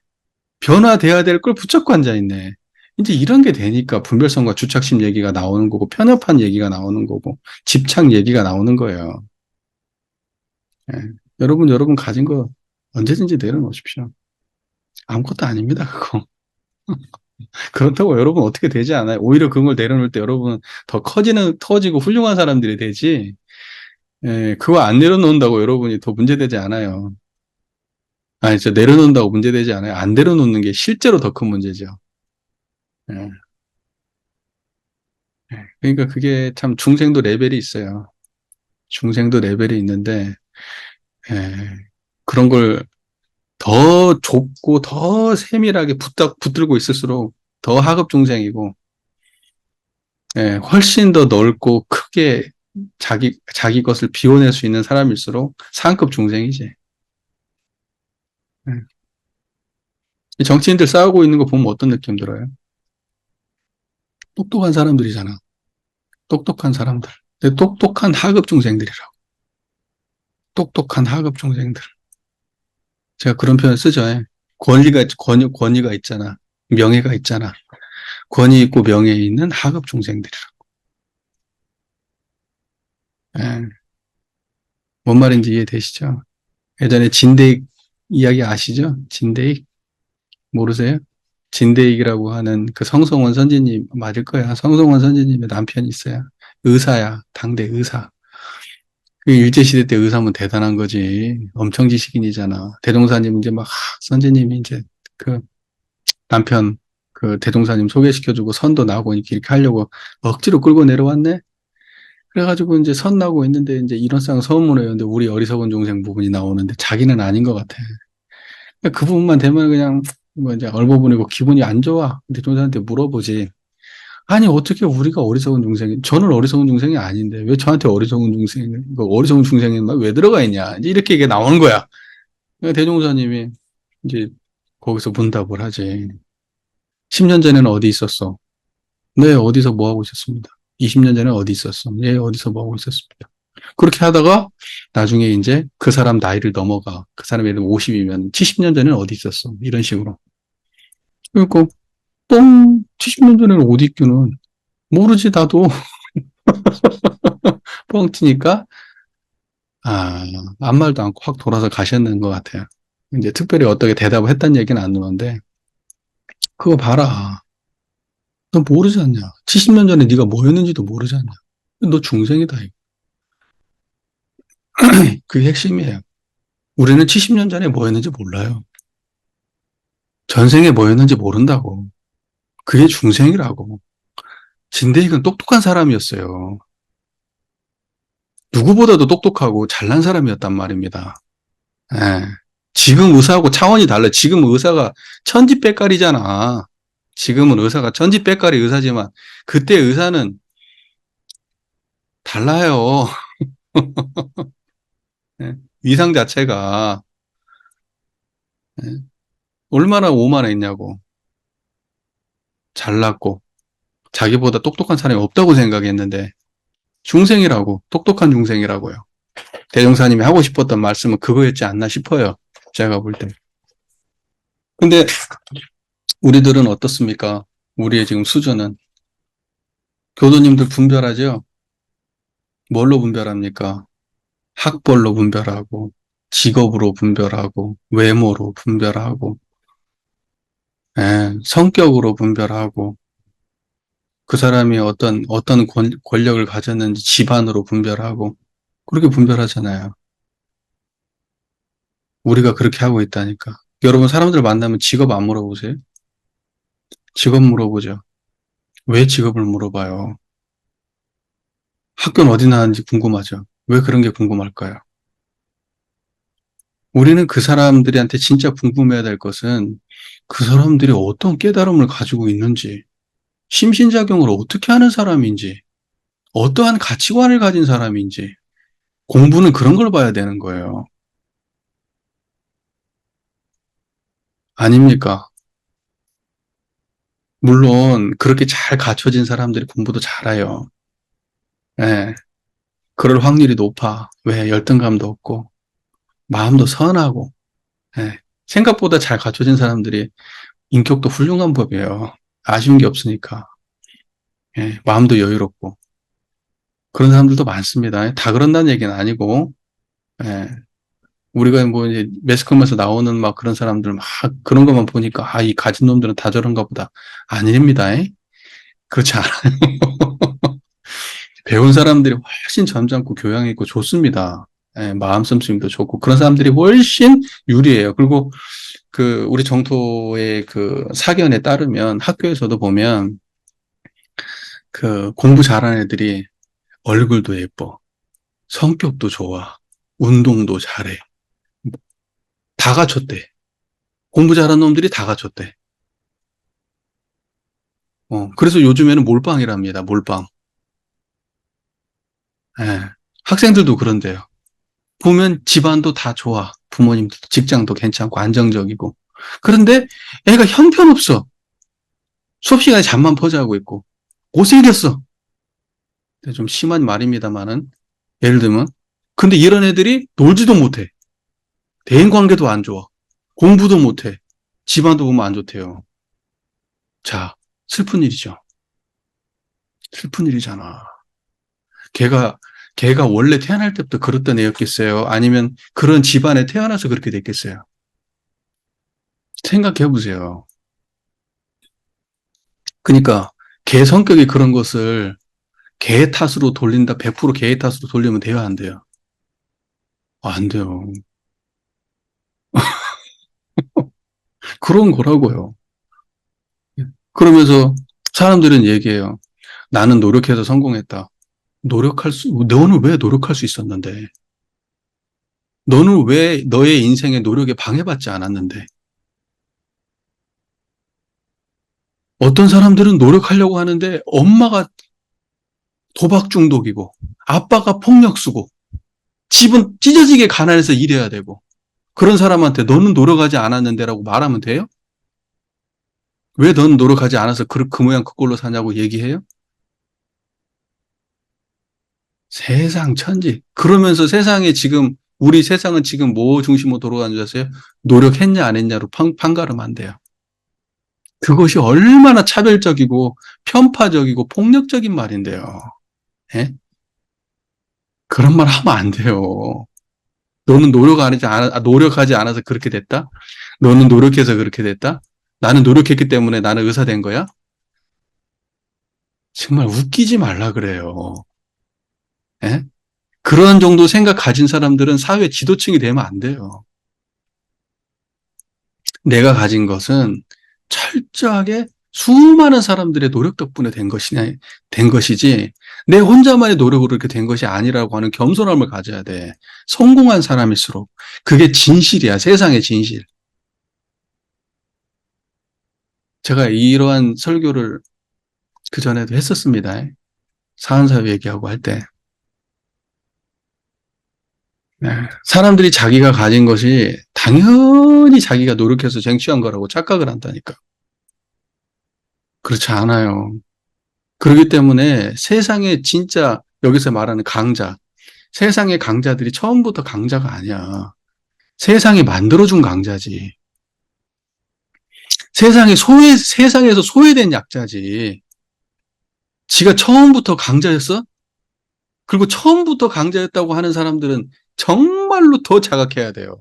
변화돼야 될 걸 붙잡고 앉아있네. 이제 이런 게 되니까 분별성과 주착심 얘기가 나오는 거고, 편협한 얘기가 나오는 거고, 집착 얘기가 나오는 거예요. 예. 여러분 가진 거 언제든지 내려놓으십시오. 아무것도 아닙니다, 그거. 그렇다고 여러분 어떻게 되지 않아요. 오히려 그런 걸 내려놓을 때 여러분 더 터지고 훌륭한 사람들이 되지, 예, 그거 안 내려놓는다고 여러분이 더 문제되지 않아요. 아니, 진짜 내려놓는다고 문제되지 않아요. 안 내려놓는 게 실제로 더 큰 문제죠. 예. 그러니까 그게 참 중생도 레벨이 있어요. 중생도 레벨이 있는데, 예, 그런 걸 더 좁고 더 세밀하게 붙들고 있을수록 더 하급 중생이고, 예, 훨씬 더 넓고 크게 자기 것을 비워낼 수 있는 사람일수록 상급 중생이지. 예. 이 정치인들 싸우고 있는 거 보면 어떤 느낌 들어요? 똑똑한 사람들이잖아. 똑똑한 사람들. 근데 똑똑한 하급 중생들이라고. 똑똑한 하급 중생들. 제가 그런 표현 쓰죠. 예. 권위가 있잖아. 명예가 있잖아. 권위 있고 명예 있는 하급 중생들이라고. 예. 뭔 말인지 이해되시죠? 예전에 진대익 이야기 아시죠? 진대익 모르세요? 진대익이라고 하는 그 성성원 선지님 맞을 거야. 성성원 선지님의 남편이 있어요. 의사야. 당대 의사. 그 일제시대 때 의사면 대단한 거지. 엄청 지식인이잖아. 대종사님 이제 막 선지님이 이제 그 남편 그 대종사님 소개시켜주고 선도 나고 이렇게 하려고 억지로 끌고 내려왔네. 그래가지고 이제 선 나고 있는데 이제 이런 쌍 서문을 외우는데 우리 어리석은 중생 부분이 나오는데 자기는 아닌 것 같아. 그 부분만 되면 그냥 뭐 이제 얼버무리고 기분이 안 좋아. 근데 조사한테 물어보지. 아니 어떻게 우리가 어리석은 중생이 저는 어리석은 중생이 아닌데 왜 저한테 어리석은 중생 어리석은 중생이 왜 들어가 있냐 이제 이렇게 이게 나오는 거야. 그러니까 대종사님이 이제 거기서 문답을 하지. 10년 전에는 어디 있었어? 네 어디서 뭐 하고 있었습니다. 20년 전에 어디 있었어? 예 어디서 뭐 하고 있었습니다. 그렇게 하다가 나중에 이제 그 사람 나이를 넘어가. 그 사람이 예를 들면 50이면 70년 전에는 어디 있었어? 이런 식으로. 그러니까 뻥 70년 전에는 어디 있기는 모르지 나도 뻥 튀니까 아무 말도 않고 확 돌아서 가셨는 것 같아요. 이제 특별히 어떻게 대답을 했다는 얘기는 안 나오는데 그거 봐라. 너 모르지 않냐? 70년 전에 네가 뭐였는지도 모르지 않냐? 너 중생이다. 그게 핵심이에요. 우리는 70년 전에 뭐였는지 몰라요. 전생에 뭐였는지 모른다고. 그게 중생이라고. 진대익은 똑똑한 사람이었어요. 누구보다도 똑똑하고 잘난 사람이었단 말입니다. 예. 지금 의사하고 차원이 달라요. 지금 의사가 천지백깔이잖아. 지금은 의사가 천지백깔이 의사지만 그때 의사는 달라요. 예. 위상 자체가 예. 얼마나 오만했냐고. 잘났고 자기보다 똑똑한 사람이 없다고 생각했는데 중생이라고 똑똑한 중생이라고요. 대종사님이 하고 싶었던 말씀은 그거였지 않나 싶어요. 제가 볼 때. 근데 우리들은 어떻습니까? 우리의 지금 수준은 교도님들 분별하죠? 뭘로 분별합니까? 학벌로 분별하고 직업으로 분별하고 외모로 분별하고 예, 성격으로 분별하고 그 사람이 어떤 권력을 가졌는지 집안으로 분별하고 그렇게 분별하잖아요. 우리가 그렇게 하고 있다니까. 여러분 사람들 만나면 직업 안 물어보세요? 직업 물어보죠. 왜 직업을 물어봐요? 학교는 어디 나왔는지 궁금하죠. 왜 그런 게 궁금할까요? 우리는 그 사람들한테 진짜 궁금해야 될 것은 그 사람들이 어떤 깨달음을 가지고 있는지, 심신작용을 어떻게 하는 사람인지, 어떠한 가치관을 가진 사람인지, 공부는 그런 걸 봐야 되는 거예요. 아닙니까? 물론 그렇게 잘 갖춰진 사람들이 공부도 잘해요. 예, 그럴 확률이 높아. 왜? 열등감도 없고, 마음도 선하고, 예, 생각보다 잘 갖춰진 사람들이 인격도 훌륭한 법이에요. 아쉬운 게 없으니까. 예, 마음도 여유롭고. 그런 사람들도 많습니다. 다 그런다는 얘기는 아니고, 예, 우리가 뭐 이제 매스컴에서 나오는 막 그런 사람들 막 그런 것만 보니까, 아, 이 가진 놈들은 다 저런가 보다. 아닙니다. 그렇지 않아요. 배운 사람들이 훨씬 점잖고 교양 있고 좋습니다. 예, 마음 씀씀이도 좋고, 그런 사람들이 훨씬 유리해요. 그리고 우리 정토의 그 사견에 따르면 학교에서도 보면 공부 잘하는 애들이 얼굴도 예뻐. 성격도 좋아. 운동도 잘해. 다 갖췄대. 공부 잘하는 놈들이 다 갖췄대. 그래서 요즘에는 몰빵이랍니다. 몰빵. 예. 학생들도 그런데요. 보면 집안도 다 좋아. 부모님도 직장도 괜찮고 안정적이고. 그런데 애가 형편없어. 수업 시간에 잠만 퍼자고 있고. 못생겼어. 좀 심한 말입니다만은. 예를 들면. 근데 이런 애들이 놀지도 못해. 대인 관계도 안 좋아. 공부도 못해. 집안도 보면 안 좋대요. 자, 슬픈 일이죠. 슬픈 일이잖아. 걔가, 걔가 원래 태어날 때부터 그랬던 애였겠어요? 아니면 그런 집안에 태어나서 그렇게 됐겠어요? 생각해 보세요. 그러니까, 걔 성격이 그런 것을 걔 탓으로 돌린다, 100% 걔 탓으로 돌리면 돼요, 안 돼요? 안 돼요. 그런 거라고요. 그러면서 사람들은 얘기해요. 나는 노력해서 성공했다. 너는 왜 노력할 수 있었는데? 너는 왜 너의 인생의 노력에 방해받지 않았는데? 어떤 사람들은 노력하려고 하는데 엄마가 도박 중독이고, 아빠가 폭력수고, 집은 찢어지게 가난해서 일해야 되고, 그런 사람한테 너는 노력하지 않았는데라고 말하면 돼요? 왜 너는 노력하지 않아서 그 모양 그 꼴로 사냐고 얘기해요? 세상 천지. 그러면서 우리 세상은 지금 뭐 중심으로 돌아가는 줄 아세요? 노력했냐 안 했냐로 판가름한대요. 그것이 얼마나 차별적이고 편파적이고 폭력적인 말인데요. 예? 그런 말 하면 안 돼요. 너는 노력하지 않아서 그렇게 됐다? 너는 노력해서 그렇게 됐다? 나는 노력했기 때문에 나는 의사 된 거야? 정말 웃기지 말라 그래요. 예? 그런 정도 생각 가진 사람들은 사회 지도층이 되면 안 돼요. 내가 가진 것은 철저하게 수많은 사람들의 노력 덕분에 된 것이지, 내 혼자만의 노력으로 이렇게 된 것이 아니라고 하는 겸손함을 가져야 돼. 성공한 사람일수록. 그게 진실이야, 세상의 진실. 제가 이러한 설교를 그전에도 했었습니다. 사안사회 얘기하고 할 때. 네. 사람들이 자기가 가진 것이 당연히 자기가 노력해서 쟁취한 거라고 착각을 한다니까. 그렇지 않아요. 그렇기 때문에 세상에 진짜 여기서 말하는 강자, 세상의 강자들이 처음부터 강자가 아니야. 세상이 만들어준 강자지. 세상에서 소외된 약자지. 지가 처음부터 강자였어? 그리고 처음부터 강자였다고 하는 사람들은 정말로 더 자각해야 돼요.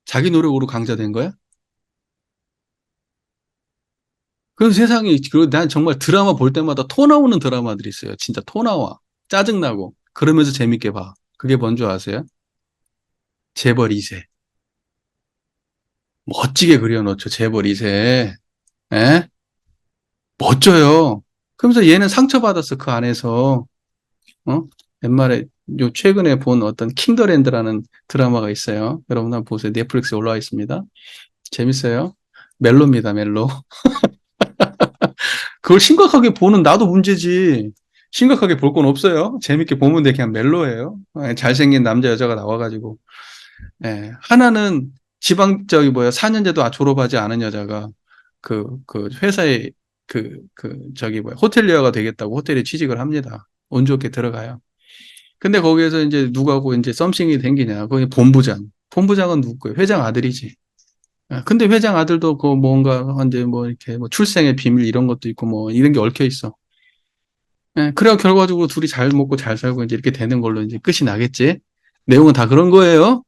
자기 노력으로 강자된 거야? 그래서 난 정말 드라마 볼 때마다 토 나오는 드라마들이 있어요. 진짜 토 나와. 짜증나고. 그러면서 재밌게 봐. 그게 뭔 줄 아세요? 재벌 2세. 멋지게 그려놓죠. 재벌 2세. 에? 멋져요. 그러면서 얘는 상처받았어. 그 안에서. 어? 옛말에 최근에 본 어떤 킹더랜드라는 드라마가 있어요. 여러분 한번 보세요. 넷플릭스에 올라와 있습니다. 재밌어요. 멜로입니다. 멜로. 그걸 심각하게 보는 나도 문제지. 심각하게 볼 건 없어요. 재밌게 보면 돼. 그냥 멜로예요. 잘생긴 남자 여자가 나와가지고. 예. 하나는 뭐야, 4년제도 졸업하지 않은 여자가 그 회사에 뭐야, 호텔리어가 되겠다고 호텔에 취직을 합니다. 운 좋게 들어가요. 근데 거기에서 이제 누구하고 이제 썸씽이 생기냐. 거기 본부장. 본부장은 누구예요? 회장 아들이지. 근데 회장 아들도 그 뭔가 이제 뭐 이렇게 뭐 출생의 비밀 이런 것도 있고 뭐 이런 게 얽혀 있어. 그래야 결과적으로 둘이 잘 먹고 잘 살고 이제 이렇게 되는 걸로 이제 끝이 나겠지. 내용은 다 그런 거예요.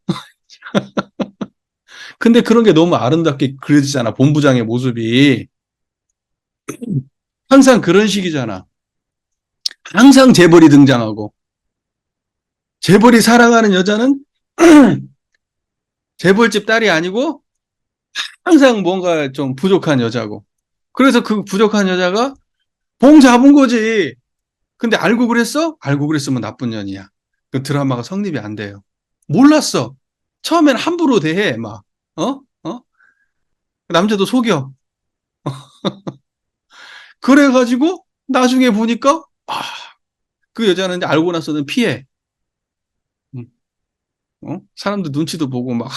근데 그런 게 너무 아름답게 그려지잖아. 본부장의 모습이. 항상 그런 식이잖아. 항상 재벌이 등장하고. 재벌이 사랑하는 여자는 재벌집 딸이 아니고 항상 뭔가 좀 부족한 여자고. 그래서 그 부족한 여자가 봉 잡은 거지. 근데 알고 그랬어? 알고 그랬으면 나쁜 년이야. 그 드라마가 성립이 안 돼요. 몰랐어. 처음엔 함부로 대해, 막. 어? 어? 남자도 속여. 그래가지고 나중에 보니까 그 여자는 이제 알고 나서는 피해. 응, 사람들 눈치도 보고 막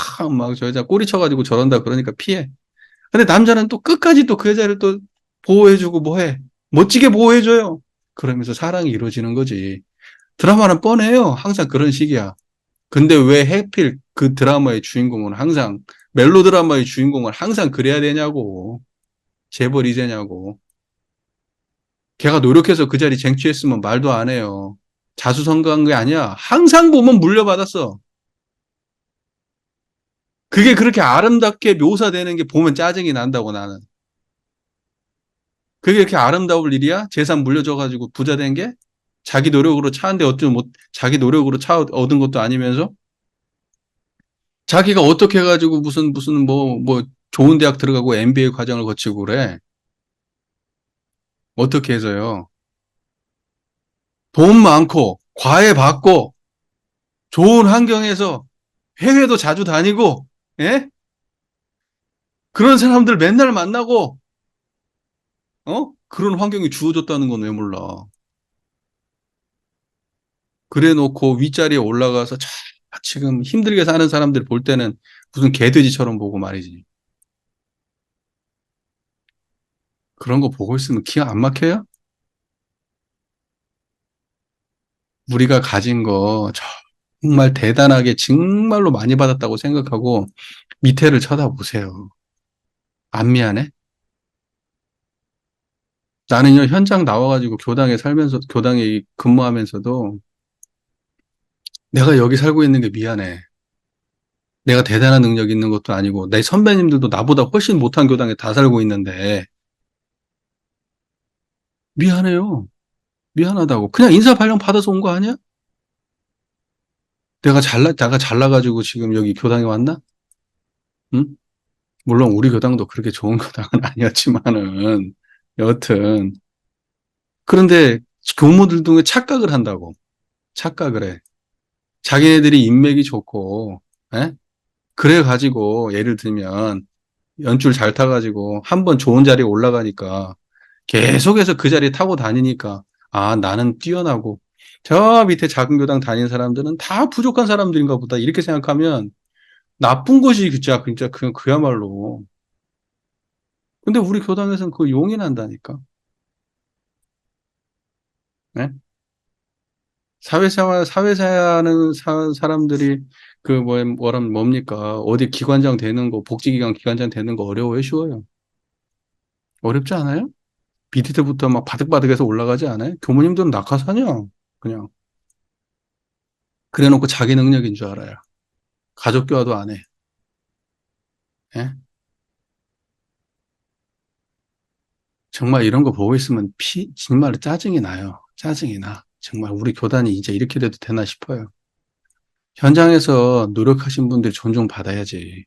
저 여자 꼬리 쳐가지고 저런다 그러니까 피해. 근데 남자는 또 끝까지 또 그 여자를 또 보호해주고 뭐 해. 멋지게 보호해줘요. 그러면서 사랑이 이루어지는 거지. 드라마는 뻔해요. 항상 그런 식이야. 근데 왜 하필 그 드라마의 주인공은 항상, 멜로 드라마의 주인공은 항상 그래야 되냐고. 재벌 이제냐고. 걔가 노력해서 그 자리 쟁취했으면 말도 안 해요. 자수성가한 게 아니야. 항상 보면 물려받았어. 그게 그렇게 아름답게 묘사되는 게 보면 짜증이 난다고 나는. 그게 이렇게 아름다울 일이야? 재산 물려줘가지고 부자 된 게? 자기 노력으로 차는데 자기 노력으로 차 얻은 것도 아니면서? 자기가 어떻게 해가지고 무슨 뭐 좋은 대학 들어가고 MBA 과정을 거치고 그래? 어떻게 해서요? 돈 많고, 과외 받고, 좋은 환경에서 해외도 자주 다니고, 예? 그런 사람들 맨날 만나고, 그런 환경이 주어졌다는 건 왜 몰라? 그래 놓고 윗자리에 올라가서 지금 힘들게 사는 사람들 볼 때는 무슨 개돼지처럼 보고 말이지. 그런 거 보고 있으면 기가 안 막혀요? 우리가 가진 거 정말 대단하게 정말로 많이 받았다고 생각하고 밑에를 쳐다보세요. 안 미안해? 나는요, 현장 나와가지고 교당에 근무하면서도 내가 여기 살고 있는 게 미안해. 내가 대단한 능력 있는 것도 아니고, 내 선배님들도 나보다 훨씬 못한 교당에 다 살고 있는데, 미안해요. 미안하다고. 그냥 인사 발령 받아서 온 거 아니야? 내가 잘나가지고 지금 여기 교당에 왔나? 응? 물론 우리 교당도 그렇게 좋은 교당은 아니었지만은, 여튼. 그런데 교무들 중에 착각을 한다고. 착각을 해. 자기네들이 인맥이 좋고, 에? 그래가지고, 예를 들면, 연줄 잘 타가지고, 한 번 좋은 자리에 올라가니까, 계속해서 그 자리에 타고 다니니까, 아, 나는 뛰어나고, 저 밑에 작은 교당 다니는 사람들은 다 부족한 사람들인가 보다. 이렇게 생각하면, 나쁜 것이 진짜, 그야말로. 근데 우리 교당에서는 그거 용인한다니까. 네? 사회사하는 사람들이 뭐라면 뭡니까? 어디 기관장 되는 거, 복지기관 기관장 되는 거 어려워요? 쉬워요? 어렵지 않아요? 비디 때부터 막 바득바득해서 올라가지 않아요? 교무님들은 낙하산이야. 그냥. 그래 놓고 자기 능력인 줄 알아요. 가족 교화도 안 해. 예? 정말 이런 거 보고 있으면 정말 짜증이 나요. 짜증이 나. 정말 우리 교단이 이제 이렇게 돼도 되나 싶어요. 현장에서 노력하신 분들 존중받아야지.